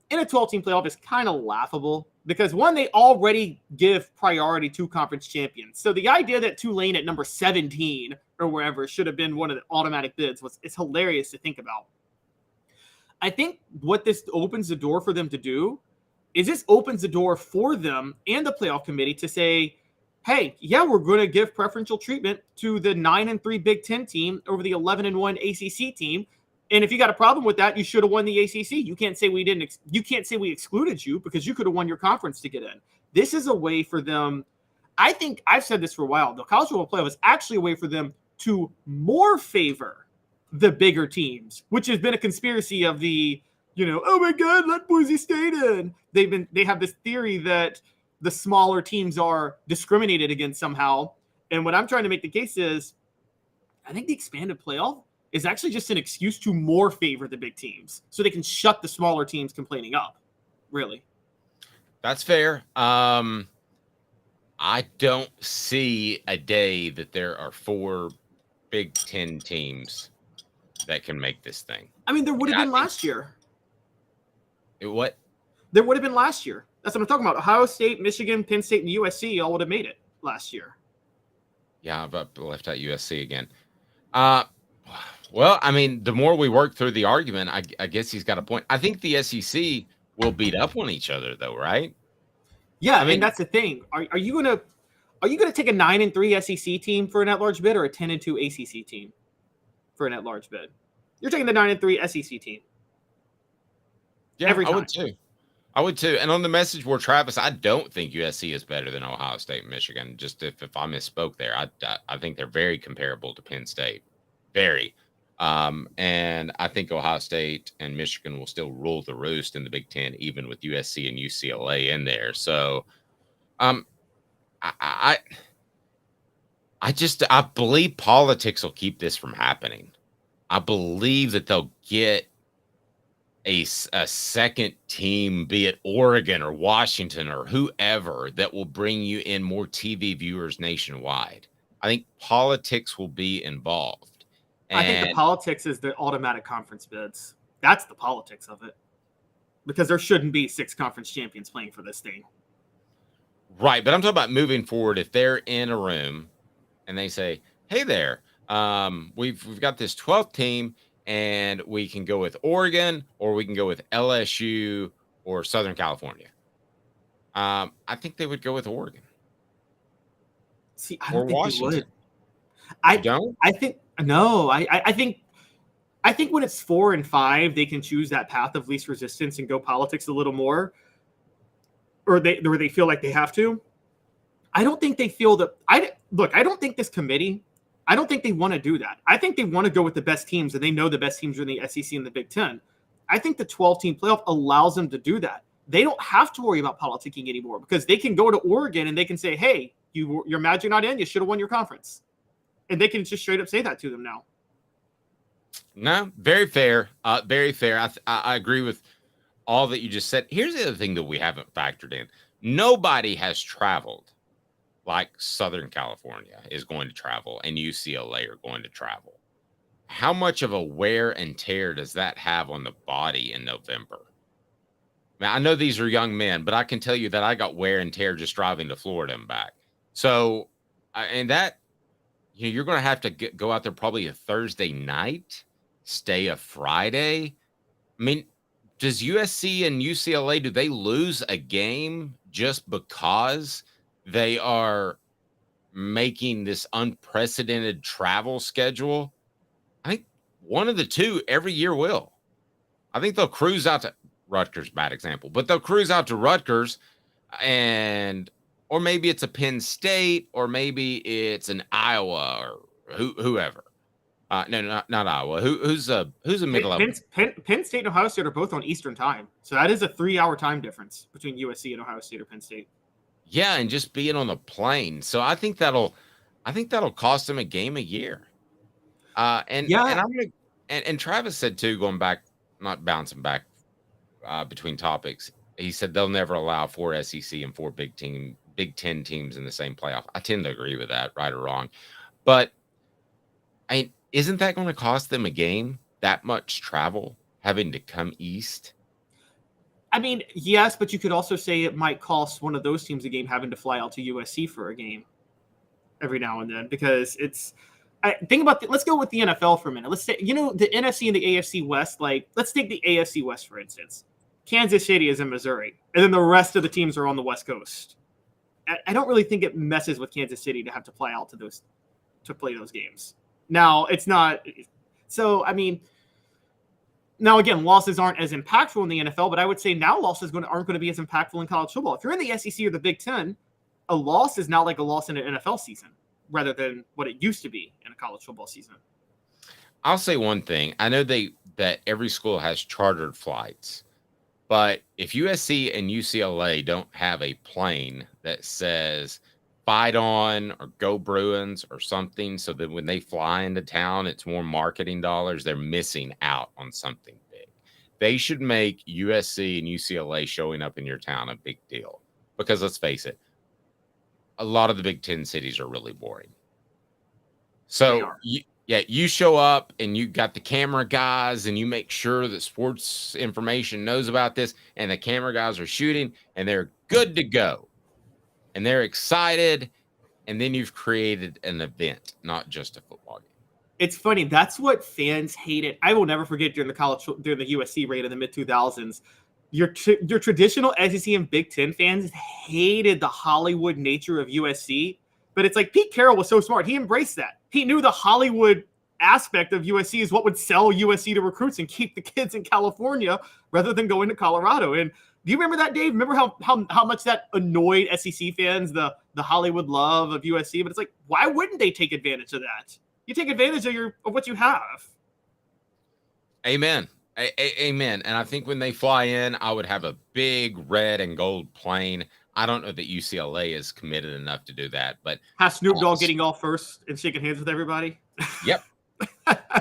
in a 12-team playoff is kind of laughable because, one, they already give priority to conference champions. So the idea that Tulane at number 17 or wherever should have been one of the automatic bids it's hilarious to think about. I think what this opens the door for them to do is this opens the door for them and the playoff committee to say, hey, yeah, we're going to give preferential treatment to the 9-3 Big Ten team over the 11-1 ACC team. And if you got a problem with that, you should have won the ACC. You can't say we didn't. You can't say we excluded you because you could have won your conference to get in. This is a way for them. I think I've said this for a while. The college football playoff is actually a way for them to more favor the bigger teams, which has been a conspiracy of the, oh my God, let Boise State in. They have this theory that the smaller teams are discriminated against somehow. And what I'm trying to make the case is I think the expanded playoff is actually just an excuse to more favor the big teams so they can shut the smaller teams complaining up. Really. That's fair. I don't see a day that there are 4 Big Ten teams that can make this thing. I mean, there would have been last year. What? There would have been last year. That's what I'm talking about. Ohio State, Michigan, Penn State, and USC all would have made it last year. Yeah, I've left out USC again. Well, I mean, the more we work through the argument, I guess he's got a point. I think the SEC will beat up on each other, though, right? Yeah, I mean that's the thing. Are you gonna take a 9-3 SEC team for an at-large bid or a 10-2 ACC team for an at-large bid? You're taking the 9-3 SEC team. Yeah, every time. I would too. And on the message board, Travis, I don't think USC is better than Ohio State and Michigan. Just if I misspoke there, I think they're very comparable to Penn State. Very. And I think Ohio State and Michigan will still rule the roost in the Big Ten, even with USC and UCLA in there. So, I believe politics will keep this from happening. I believe that they'll get a second team, be it Oregon or Washington or whoever, that will bring you in more TV viewers nationwide. I think politics will be involved. I think the politics is the automatic conference bids. That's the politics of it. Because there shouldn't be 6 conference champions playing for this thing. Right, but I'm talking about moving forward. If they're in a room and they say, hey there, we've got this 12th team, and we can go with Oregon or we can go with LSU or Southern California. I think they would go with Oregon. See, I or don't think Washington. they would. You don't? I think no. I think when it's 4 and 5, they can choose that path of least resistance and go politics a little more, or they feel like they have to. I don't think they feel that. I don't think this committee. I don't think they want to do that. I think they want to go with the best teams, and they know the best teams are in the SEC and the Big Ten. I think the 12-team playoff allows them to do that. They don't have to worry about politicking anymore because they can go to Oregon and they can say, "Hey, your Magic not in. You should have won your conference," and they can just straight up say that to them now. No, very fair. Very fair. I agree with all that you just said. Here's the other thing that we haven't factored in. Nobody has traveled like Southern California is going to travel and UCLA are going to travel. How much of a wear and tear does that have on the body in November? Now, I know these are young men, but I can tell you that I got wear and tear just driving to Florida and back. So, and that, you're going to have to go out there probably a Thursday night, stay a Friday. I mean, does USC and UCLA, do they lose a game just because they are making this unprecedented travel schedule? I think one of the two every year will. I think they'll cruise out to Rutgers, bad example, but they'll cruise out to Rutgers or maybe it's a Penn State, or maybe it's an Iowa or whoever. No, not Iowa. Who's a middle of Penn State and Ohio State are both on Eastern time, so that is a 3-hour time difference between USC and Ohio State or Penn State. Yeah, and just being on the plane. So I think that'll cost them a game a year. And Travis said too, going back, not bouncing back between topics. He said they'll never allow 4 SEC and 4 Big Ten teams in the same playoff. I tend to agree with that, right or wrong. But isn't that going to cost them a game? That much travel, having to come east? I mean, yes, but you could also say it might cost one of those teams a game having to fly out to USC for a game every now and then, because it's think about let's go with the NFL for a minute. Let's say, the NFC and the AFC West, let's take the AFC West, for instance. Kansas City is in Missouri, and then the rest of the teams are on the West Coast. I don't really think it messes with Kansas City to have to fly out to play those games. Now, it's not. So, I mean, now again, losses aren't as impactful in the NFL, but I would say now losses aren't going to be as impactful in college football. If you're in the SEC or the Big Ten, a loss is now like a loss in an NFL season rather than what it used to be in a college football season. I'll say one thing. I know that every school has chartered flights, but if USC and UCLA don't have a plane that says "Fight on" or "Go Bruins" or something, so that when they fly into town, it's more marketing dollars, they're missing out on something big. They should make USC and UCLA showing up in your town a big deal, because let's face it, a lot of the Big Ten cities are really boring. So you show up and you got the camera guys and you make sure that sports information knows about this, and the camera guys are shooting and they're good to go and they're excited. And then you've created an event, not just a football game. It's funny. That's what fans hated. I will never forget during the USC raid in the mid 2000s. Your traditional SEC and Big Ten fans hated the Hollywood nature of USC, but it's like Pete Carroll was so smart. He embraced that. He knew the Hollywood aspect of USC is what would sell USC to recruits and keep the kids in California rather than going to Colorado. And do you remember that, Dave? Remember how much that annoyed SEC fans, the Hollywood love of USC? But it's like, why wouldn't they take advantage of that? You take advantage of what you have. Amen. Amen. And I think when they fly in, I would have a big red and gold plane. I don't know that UCLA is committed enough to do that, but have Snoop Dogg getting off first and shaking hands with everybody. Yep.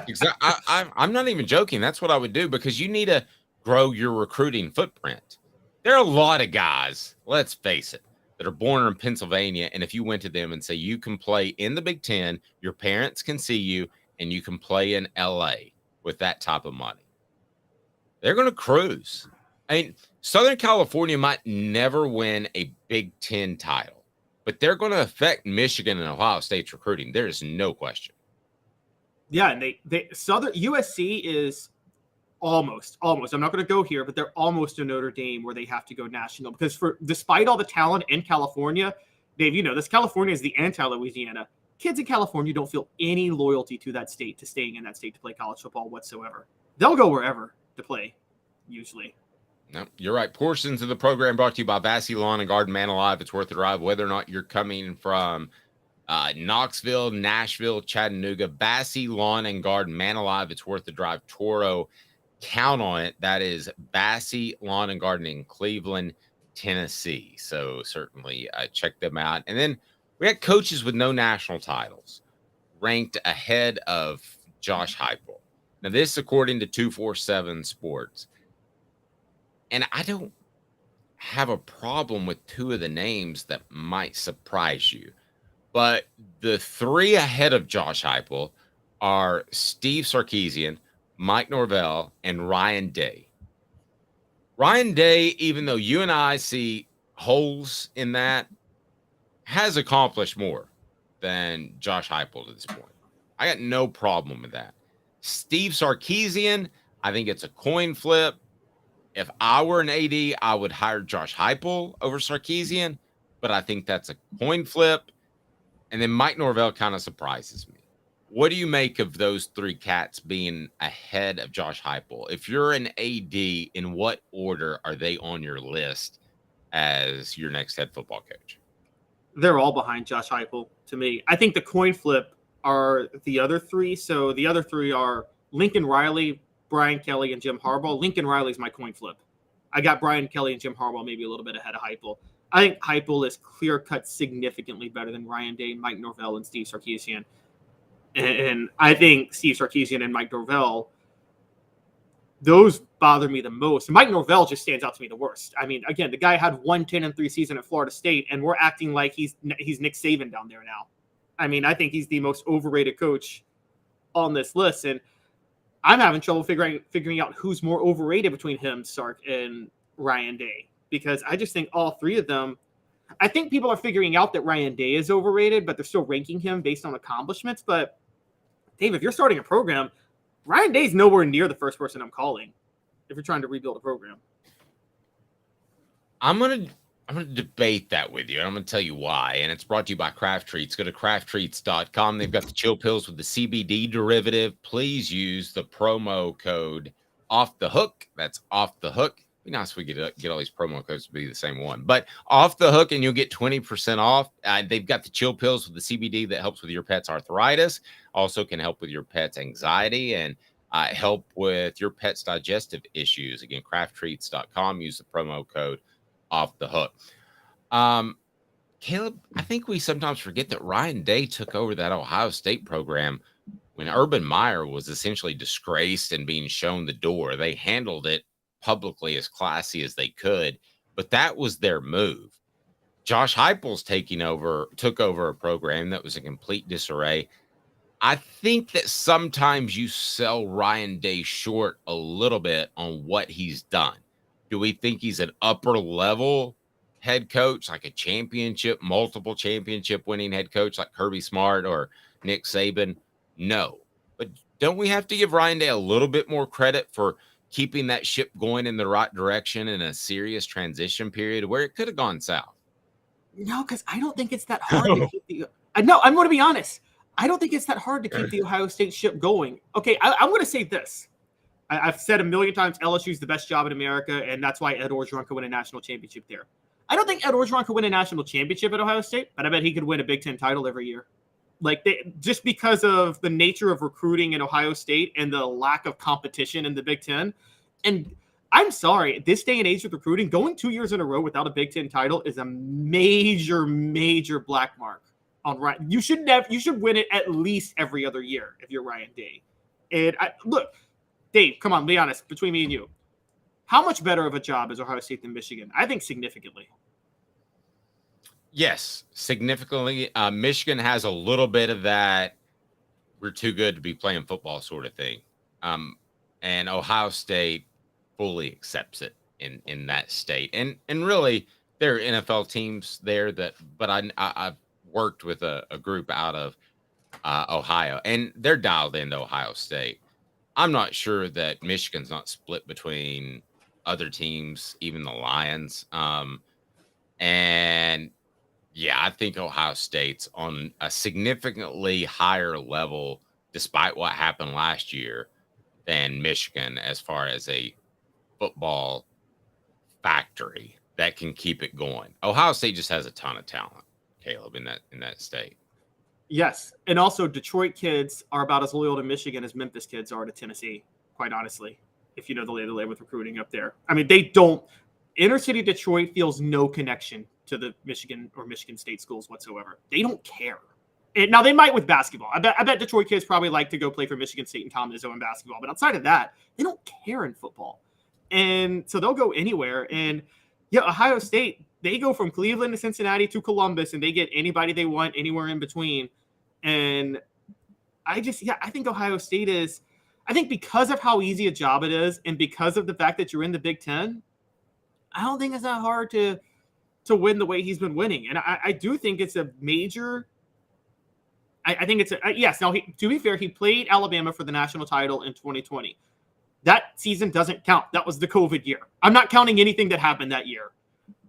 Exactly. I'm not even joking. That's what I would do, because you need to grow your recruiting footprint. There are a lot of guys, let's face it, that are born in Pennsylvania. And if you went to them and say, you can play in the Big Ten, your parents can see you, and you can play in LA with that type of money, they're going to cruise. I mean, Southern California might never win a Big Ten title, but they're going to affect Michigan and Ohio State's recruiting. There is no question. Yeah, and USC is almost. I'm not going to go here, but they're almost a Notre Dame where they have to go national, because despite all the talent in California, Dave, you know this. California is the anti-Louisiana. Kids in California don't feel any loyalty to that state, to staying in that state to play college football whatsoever. They'll go wherever to play, usually. No, you're right. Portions of the program brought to you by Vassy Lawn and Garden. Man alive, it's worth the drive. Whether or not you're coming from Knoxville, Nashville, Chattanooga, Vassy Lawn and Garden. Man alive, it's worth the drive. Toro, count on it. That is Vassy Lawn and Garden in Cleveland, Tennessee. So certainly check them out. And then we had coaches with no national titles ranked ahead of Josh Heupel. Now, this according to 247 Sports. And I don't have a problem with two of the names that might surprise you. But the three ahead of Josh Heupel are Steve Sarkisian, Mike Norvell, and Ryan Day. Ryan Day, even though you and I see holes in that, has accomplished more than Josh Heupel to this point. I got no problem with that. Steve Sarkisian, I think it's a coin flip. If I were an AD, I would hire Josh Heupel over Sarkisian, but I think that's a coin flip. And then Mike Norvell kind of surprises me. What do you make of those three cats being ahead of Josh Heupel? If you're an AD, in what order are they on your list as your next head football coach? They're all behind Josh Heupel to me. I think the coin flip are the other three. So the other three are Lincoln Riley, Brian Kelly, and Jim Harbaugh. Lincoln Riley's my coin flip. I got Brian Kelly and Jim Harbaugh maybe a little bit ahead of Heupel. I think Heupel is clear-cut significantly better than Ryan Day, Mike Norvell, and Steve Sarkisian. And I think Steve Sarkisian and Mike Norvell, those bother me the most. Mike Norvell just stands out to me the worst. I mean, again, the guy had 1-10-3 season at Florida State, and we're acting like he's Nick Saban down there now. I mean, I think he's the most overrated coach on this list, and I'm having trouble figuring out who's more overrated between him, Sark, and Ryan Day, because I just think all three of them. I think people are figuring out that Ryan Day is overrated, but they're still ranking him based on accomplishments. But Dave, if you're starting a program, Ryan Day's nowhere near the first person I'm calling if you're trying to rebuild a program. I'm gonna debate that with you, and I'm gonna tell you why. And it's brought to you by Craft Treats. Go to crafttreats.com. They've got the chill pills with the CBD derivative. Please use the promo code Off the Hook. That's Off the Hook. It'd be nice if we get all these promo codes to be the same one, but Off the Hook, and you'll get 20% off. They've got the chill pills with the CBD that helps with your pet's arthritis, also can help with your pet's anxiety, and help with your pet's digestive issues. Again, crafttreats.com. Use the promo code Off the Hook. Caleb, I think we sometimes forget that Ryan Day took over that Ohio State program when Urban Meyer was essentially disgraced and being shown the door. They handled it publicly as classy as they could, but that was their move. Josh Heupel's took over a program that was a complete disarray. I think that sometimes you sell Ryan Day short a little bit on what he's done. Do we think he's an upper level head coach, like a multiple championship winning head coach like Kirby Smart or Nick Saban? No. But don't we have to give Ryan Day a little bit more credit for keeping that ship going in the right direction in a serious transition period where it could have gone south? No, because I don't think it's that hard to keep the. No, I'm going to be honest. I don't think it's that hard to keep the Ohio State ship going. Okay, I'm going to say this. I've said a million times LSU's the best job in America, and that's why Ed Orgeron could win a national championship there. I don't think Ed Orgeron could win a national championship at Ohio State, but I bet he could win a Big Ten title every year. Just because of the nature of recruiting in Ohio State and the lack of competition in the Big Ten. And I'm sorry, this day and age with recruiting, going 2 years in a row without a Big Ten title is a major, major black mark on Ryan. You should win it at least every other year if you're Ryan Day. And look, Dave, come on, be honest, between me and you. How much better of a job is Ohio State than Michigan? I think significantly. Yes, significantly. Michigan has a little bit of that we're too good to be playing football sort of thing. And Ohio State fully accepts it in that state. And really, there are NFL teams there but I've worked with a group out of Ohio, and they're dialed into Ohio State. I'm not sure that Michigan's not split between other teams, even the Lions. And Yeah, I think Ohio State's on a significantly higher level, despite what happened last year, than Michigan as far as a football factory that can keep it going. Ohio State just has a ton of talent, Caleb, in that state. Yes, and also Detroit kids are about as loyal to Michigan as Memphis kids are to Tennessee, quite honestly, if you know the lay of the land with recruiting up there. I mean, they don't – inner city Detroit feels no connection to the Michigan or Michigan State schools whatsoever. They don't care. And now, they might with basketball. I bet Detroit kids probably like to go play for Michigan State and Tom Izzo in basketball. But outside of that, they don't care in football. And so they'll go anywhere. And, yeah, Ohio State, they go from Cleveland to Cincinnati to Columbus, and they get anybody they want anywhere in between. And I think Ohio State is – I think because of how easy a job it is and because of the fact that you're in the Big Ten, I don't think it's that hard to win the way he's been winning. And I do think it's a major – I think it's – yes. Now, to be fair, he played Alabama for the national title in 2020. That season doesn't count. That was the COVID year. I'm not counting anything that happened that year.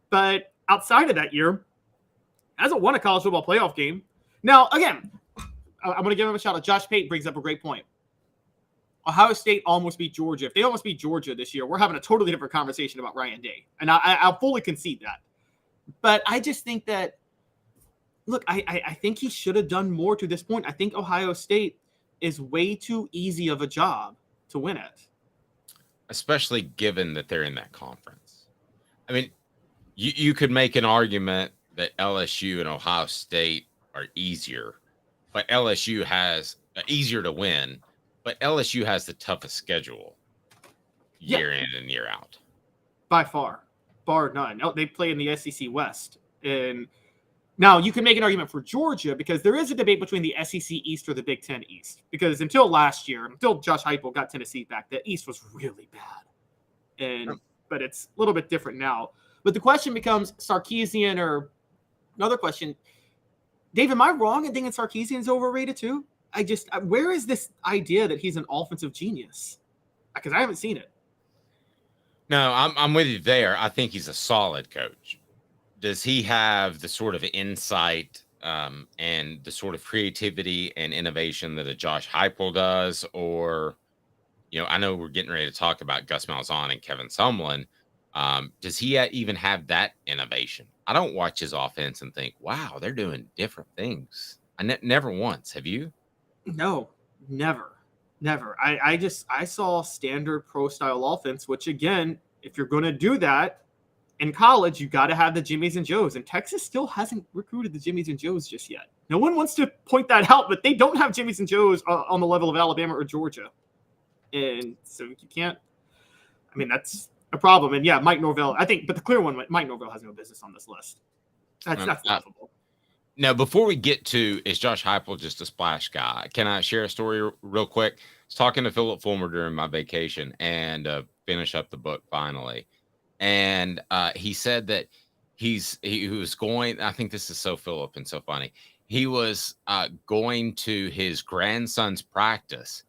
But outside of that year, hasn't won a college football playoff game. Now, again, I'm going to give him a shout out. Josh Pate brings up a great point. Ohio State almost beat Georgia. If they almost beat Georgia this year, we're having a totally different conversation about Ryan Day. And I'll fully concede that. But I just think that, look, I think he should have done more to this point. I think Ohio State is way too easy of a job to win it. Especially given that they're in that conference. I mean, you could make an argument that LSU and Ohio State are easier, but LSU has easier to win, but LSU has the toughest schedule year in and year out. By far, bar none. They play in the SEC West. And now you can make an argument for Georgia because there is a debate between the SEC East or the Big Ten East. Because until last year, until Josh Heupel got Tennessee back, the East was really bad. But it's a little bit different now. But the question becomes Sarkisian or another question. Dave, am I wrong in thinking Sarkisian's overrated too? Where is this idea that he's an offensive genius? Because I haven't seen it. No, I'm with you there. I think he's a solid coach. Does he have the sort of insight and the sort of creativity and innovation that a Josh Heupel does? Or, I know we're getting ready to talk about Gus Malzahn and Kevin Sumlin. Does he even have that innovation? I don't watch his offense and think, wow, they're doing different things. Never once. Have you? No, never. I saw standard pro style offense, which again, if you're going to do that in college, you got to have the Jimmies and Joes. And Texas still hasn't recruited the Jimmies and Joes just yet. No one wants to point that out, but they don't have Jimmies and Joes on the level of Alabama or Georgia. And so you can't, that's a problem. And yeah, Mike Norvell, I think, but the clear one, Mike Norvell has no business on this list. That's laughable. Now, before we get to, is Josh Heupel just a splash guy? Can I share a story real quick? I was talking to Philip Fulmer during my vacation and finish up the book finally. And he said that he was going, I think this is so Philip and so funny. He was going to his grandson's practice.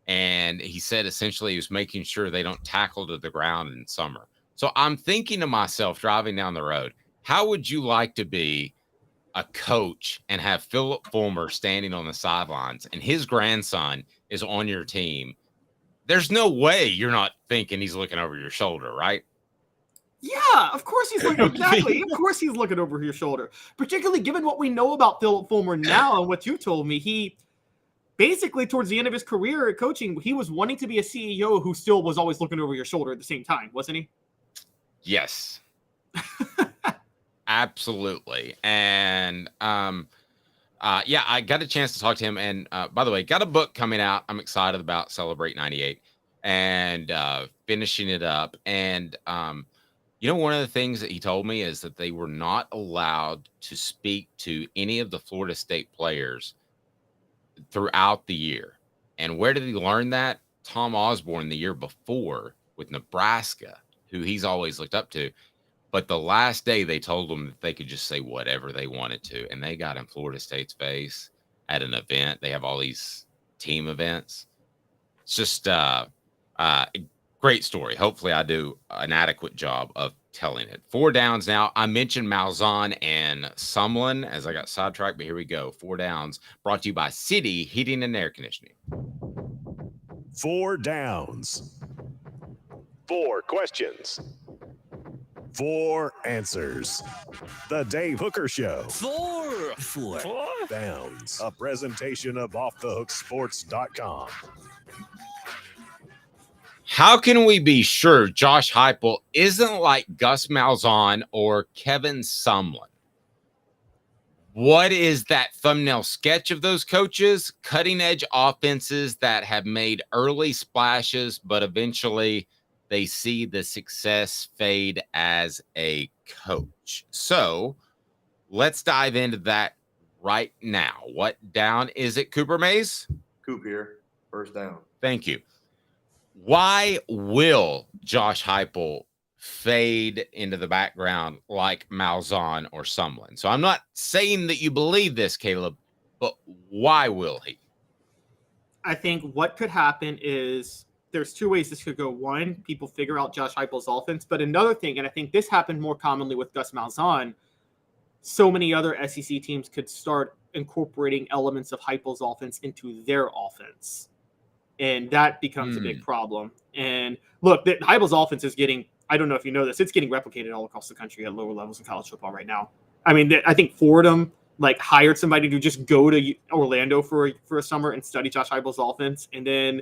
And he said essentially he was making sure they don't tackle to the ground in summer. So I'm thinking to myself driving down the road, how would you like to be a coach and have Philip Fulmer standing on the sidelines and his grandson is on your team? There's no way you're not thinking he's looking over your shoulder, right? Yeah, of course he's looking exactly. Of course he's looking over your shoulder, particularly given what we know about Philip Fulmer now and what you told me. He basically, towards the end of his career at coaching, he was wanting to be a CEO who still was always looking over your shoulder at the same time, wasn't he? Yes. Absolutely. And yeah, I got a chance to talk to him. And by the way, got a book coming out. I'm excited about Celebrate 98 and finishing it up. And one of the things that he told me is that they were not allowed to speak to any of the Florida State players throughout the year. And where did he learn that? Tom Osborne the year before with Nebraska, who he's always looked up to. But the last day they told them that they could just say whatever they wanted to. And they got in Florida State's face at an event. They have all these team events. It's just a great story. Hopefully I do an adequate job of telling it. 4 downs now. I mentioned Malzahn and Sumlin as I got sidetracked, but here we go. 4 downs brought to you by City Heating and Air Conditioning. 4 downs. 4 questions. 4 answers. The Dave Hooker Show. 4 Downs. A presentation of offthehooksports.com. How can we be sure Josh Heupel isn't like Gus Malzahn or Kevin Sumlin? What is that thumbnail sketch of those coaches? Cutting-edge offenses that have made early splashes, but eventually they see the success fade as a coach. So let's dive into that right now. What down is it, Cooper Mays? Coop here. First down. Thank you. Why will Josh Heupel fade into the background like Malzahn or Sumlin? So I'm not saying that you believe this, Caleb, but why will he? I think what could happen is there's 2 ways this could go. One, people figure out Josh Heupel's offense. But another thing, and I think this happened more commonly with Gus Malzahn, so many other SEC teams could start incorporating elements of Heupel's offense into their offense. And that becomes a big problem. And look, Heupel's offense is getting, I don't know if you know this, it's getting replicated all across the country at lower levels in college football right now. I mean, I think Fordham hired somebody to just go to Orlando for a summer and study Josh Heupel's offense. And then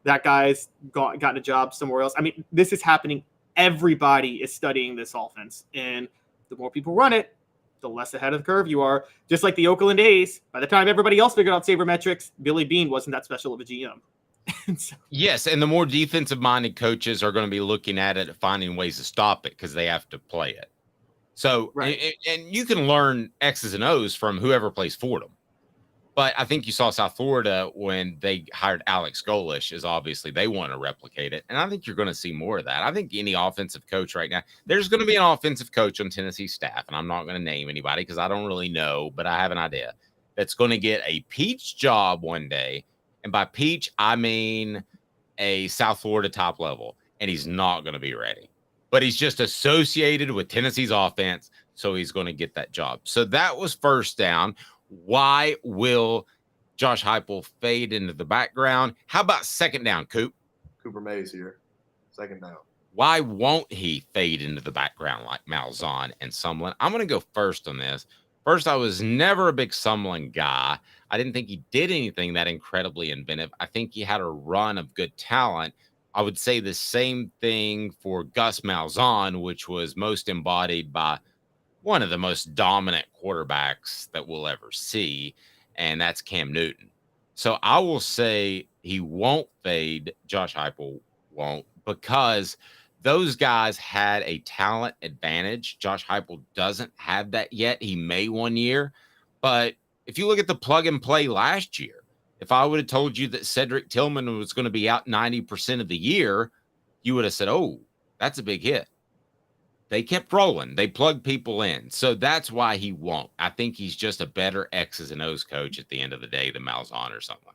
that guy's gotten a job somewhere else. I mean, this is happening. Everybody is studying this offense. And the more people run it, the less ahead of the curve you are. Just like the Oakland A's, by the time everybody else figured out sabermetrics, Billy Beane wasn't that special of a GM. Yes, and the more defensive-minded coaches are going to be looking at it, finding ways to stop it because they have to play it. So, right. and you can learn X's and O's from whoever plays Fordham. But I think you saw South Florida when they hired Alex Golish, is obviously they want to replicate it. And I think you're going to see more of that. I think any offensive coach right now, there's going to be an offensive coach on Tennessee's staff, and I'm not going to name anybody because I don't really know, but I have an idea, that's going to get a Peach job one day. And by Peach, I mean a South Florida top level. And he's not going to be ready. But he's just associated with Tennessee's offense, so he's going to get that job. So that was first down. Why will Josh Heupel fade into the background? How about second down, Coop? Cooper Mays here. Second down. Why won't he fade into the background like Malzahn and Sumlin? I'm going to go first on this. First, I was never a big Sumlin guy. I didn't think he did anything that incredibly inventive. I think he had a run of good talent. I would say the same thing for Gus Malzahn, which was most embodied by one of the most dominant quarterbacks that we'll ever see, and that's Cam Newton. So I will say he won't fade. Josh Heupel won't, because those guys had a talent advantage. Josh Heupel doesn't have that yet. He may one year, but if you look at the plug and play last year, if I would have told you that Cedric Tillman was going to be out 90% of the year, you would have said, oh, that's a big hit. They kept rolling. They plugged people in. So that's why he won't. I think he's just a better X's and O's coach at the end of the day than Malzahn or something.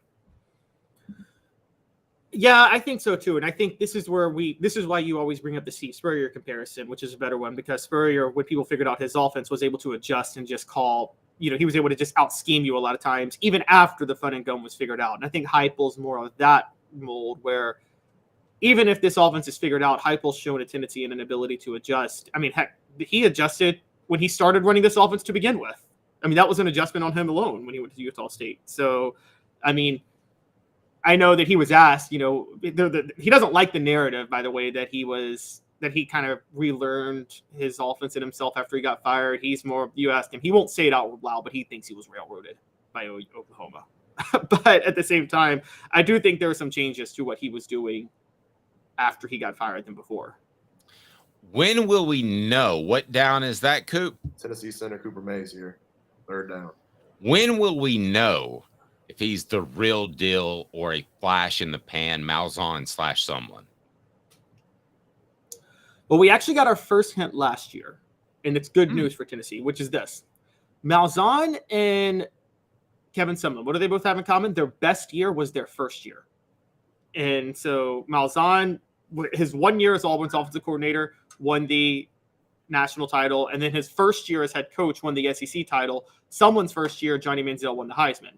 Yeah, I think so too. And I think this is why you always bring up the Steve Spurrier comparison, which is a better one, because Spurrier, when people figured out his offense, was able to adjust and just call, he was able to just out scheme you a lot of times, even after the fun and gun was figured out. And I think Heupel's more of that mold, where even if this offense is figured out, Heupel's shown a tendency and an ability to adjust. I mean, heck, he adjusted when he started running this offense to begin with. I mean, that was an adjustment on him alone when he went to Utah State. So, I mean, I know that he was asked, he doesn't like the narrative, by the way, that he kind of relearned his offense in himself after he got fired. He's more, you ask him, he won't say it out loud, but he thinks he was railroaded by Oklahoma. But at the same time, I do think there were some changes to what he was doing after he got fired than before. When will we know? What down is that, Coop? Tennessee center Cooper Mays here. Third down. When will we know if he's the real deal or a flash in the pan Malzahn/Sumlin? Well, we actually got our first hint last year, and it's good news for Tennessee, which is this. Malzahn and Kevin Sumlin, what do they both have in common? Their best year was their first year. And so Malzahn, his 1 year as Auburn's offensive coordinator, won the national title, and then his first year as head coach won the SEC title. Someone's first year, Johnny Manziel, won the Heisman.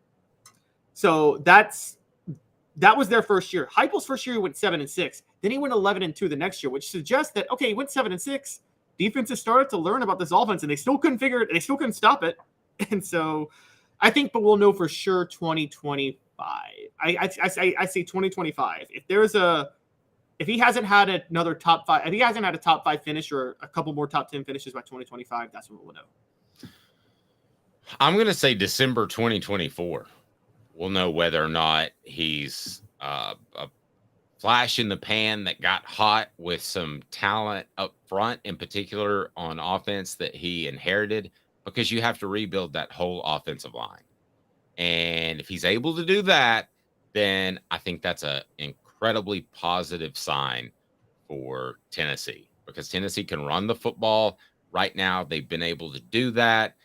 So that was their first year. Heupel's first year, he went 7-6. Then he went 11-2 the next year, which suggests that, okay, he went 7-6. Defenses started to learn about this offense, and they still couldn't stop it. And so I think, but we'll know for sure 2025. I say 2025. If he hasn't had another top 5, if he hasn't had a top 5 finish or a couple more top 10 finishes by 2025, that's what we'll know. I'm going to say December 2024. We'll know whether or not he's a flash in the pan that got hot with some talent up front, in particular on offense that he inherited, because you have to rebuild that whole offensive line. And if he's able to do that, then I think that's an incredibly positive sign for Tennessee, because Tennessee can run the football. Right now, they've been able to do that,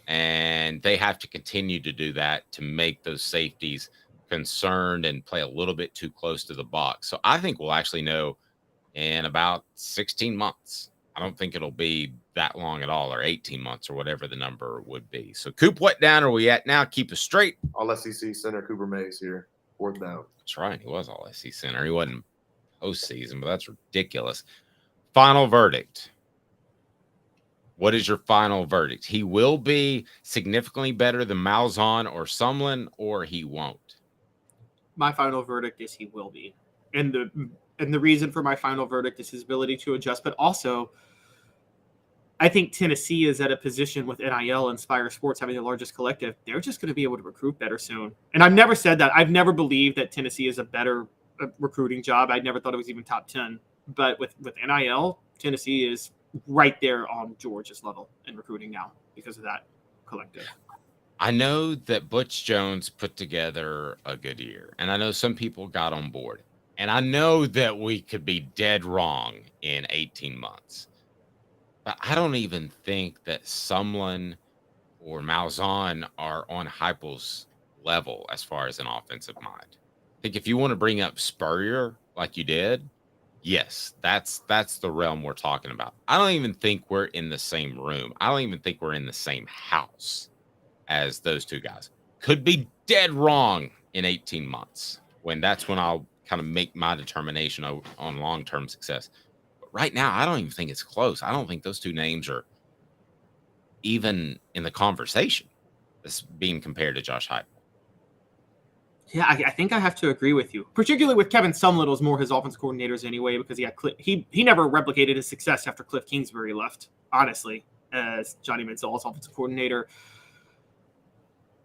and they have to continue to do that to make those safeties concerned and play a little bit too close to the box. So I think we'll actually know in about 16 months. I don't think it'll be that long at all, or 18 months, or whatever the number would be. So, Coop, what down are we at now? Keep us straight. All SEC center Cooper Mays here. 4th down. That's right. He was all SEC center. He wasn't postseason, but that's ridiculous. Final verdict. What is your final verdict? He will be significantly better than Malzahn or Sumlin, or he won't. My final verdict is he will be. And the reason for my final verdict is his ability to adjust, but also I think Tennessee is at a position with NIL and Spire Sports having the largest collective. They're just going to be able to recruit better soon. And I've never said that. I've never believed that Tennessee is a better recruiting job. I never thought it was even top 10. But with NIL, Tennessee is right there on Georgia's level in recruiting now because of that collective. I know that Butch Jones put together a good year, and I know some people got on board. And I know that we could be dead wrong in 18 months. But I don't even think that Sumlin or Malzahn are on Heupel's level as far as an offensive mind. I think if you want to bring up Spurrier like you did, yes, that's the realm we're talking about. I don't even think we're in the same room. I don't even think we're in the same house as those two guys. Could be dead wrong in 18 months when I'll kind of make my determination on long-term success. But right now, I don't even think it's close. I don't think those two names are even in the conversation that's being compared to Josh Heupel. Yeah, I think I have to agree with you, particularly with Kevin Sumlin was more his offense coordinators anyway, because he never replicated his success after Cliff Kingsbury left, honestly, as Johnny Manziel's offensive coordinator.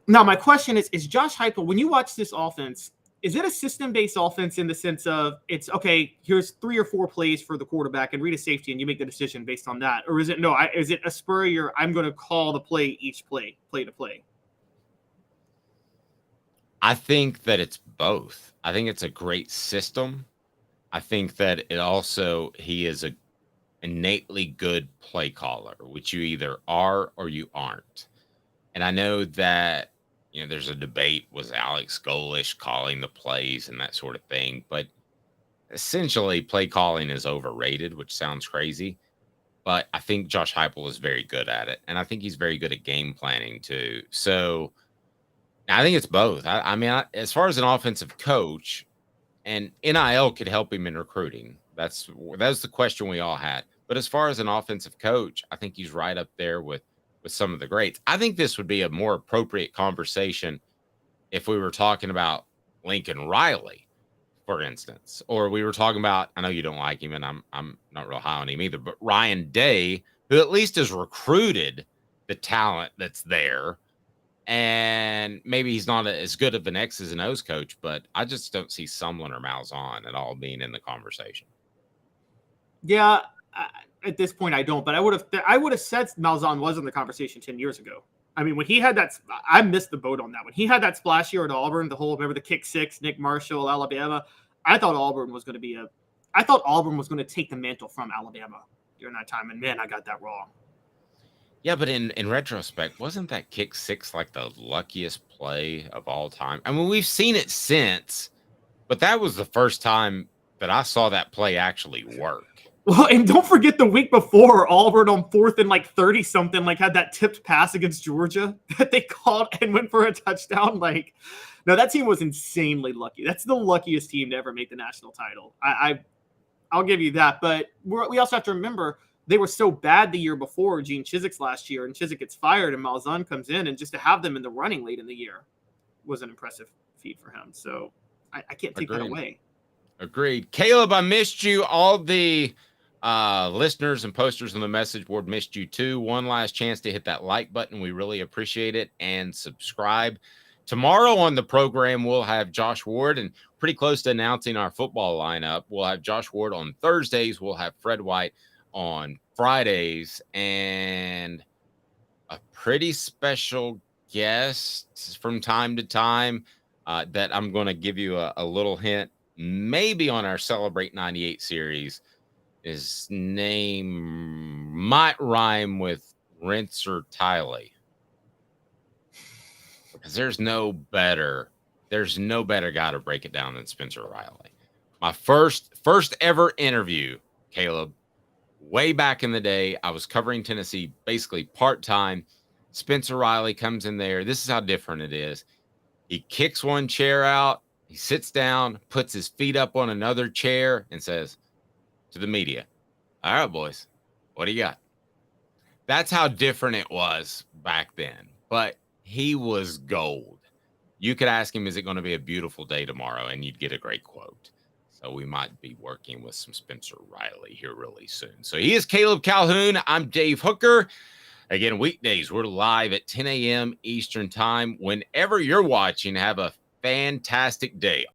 Now, my question is Josh Heupel, when you watch this offense, is it a system-based offense in the sense of it's, okay, here's 3 or 4 plays for the quarterback and read a safety and you make the decision based on that? Or is it, is it a Spurrier, I'm going to call the play each play to play? I think that it's both. I think it's a great system. I think that he is a innately good play caller, which you either are or you aren't. And I know that, there's a debate, was Alex Golish calling the plays and that sort of thing, but essentially play calling is overrated, which sounds crazy. But I think Josh Heupel is very good at it. And I think he's very good at game planning too. So I think it's both. I mean, as far as an offensive coach, and NIL could help him in recruiting. That's the question we all had. But as far as an offensive coach, I think he's right up there with some of the greats. I think this would be a more appropriate conversation if we were talking about Lincoln Riley, for instance, or we were talking about, I know you don't like him and I'm not real high on him either, but Ryan Day, who at least has recruited the talent that's there. And maybe he's not as good of an X's and O's coach, but I just don't see Sumlin or Malzahn at all being in the conversation. Yeah, at this point I don't, but I would have said Malzahn was in the conversation 10 years ago. I mean, when he had that, I missed the boat on that. When he had that splash year at Auburn, remember the kick 6, Nick Marshall, Alabama. I thought Auburn was going to take the mantle from Alabama during that time, and man, I got that wrong. Yeah, but in retrospect, wasn't that kick 6 like the luckiest play of all time? I mean, we've seen it since, but that was the first time that I saw that play actually work. Well, and don't forget the week before, Auburn on 4th and 30-something, had that tipped pass against Georgia that they called and went for a touchdown. No, that team was insanely lucky. That's the luckiest team to ever make the national title. I'll give you that. But we also have to remember they were so bad the year before, Gene Chizik's last year, and Chizik gets fired and Malzahn comes in, and just to have them in the running late in the year was an impressive feat for him. So I can't take that away. Agreed. Caleb, I missed you. All the listeners and posters on the message board missed you too. One last chance to hit that like button. We really appreciate it. And subscribe. Tomorrow on the program, we'll have Josh Ward, and pretty close to announcing our football lineup. We'll have Josh Ward on Thursdays. We'll have Fred White on Fridays, and a pretty special guest from time to time that I'm going to give you a little hint, maybe on our Celebrate 98 series. His name might rhyme with Rinse or Tiley, because there's no better guy to break it down than Spencer Riley. My first ever interview, Caleb, way back in the day. I was covering Tennessee basically part-time. Spencer Riley comes in there. This is how different it is. He kicks one chair out. He sits down, puts his feet up on another chair, and says to the media, "All right, boys, what do you got?" That's how different it was back then. But he was gold. You could ask him, "Is it going to be a beautiful day tomorrow?" And you'd get a great quote. So we might be working with some Spencer Riley here really soon. So he is Caleb Calhoun. I'm Dave Hooker. Again, weekdays, we're live at 10 a.m. Eastern time. Whenever you're watching, have a fantastic day.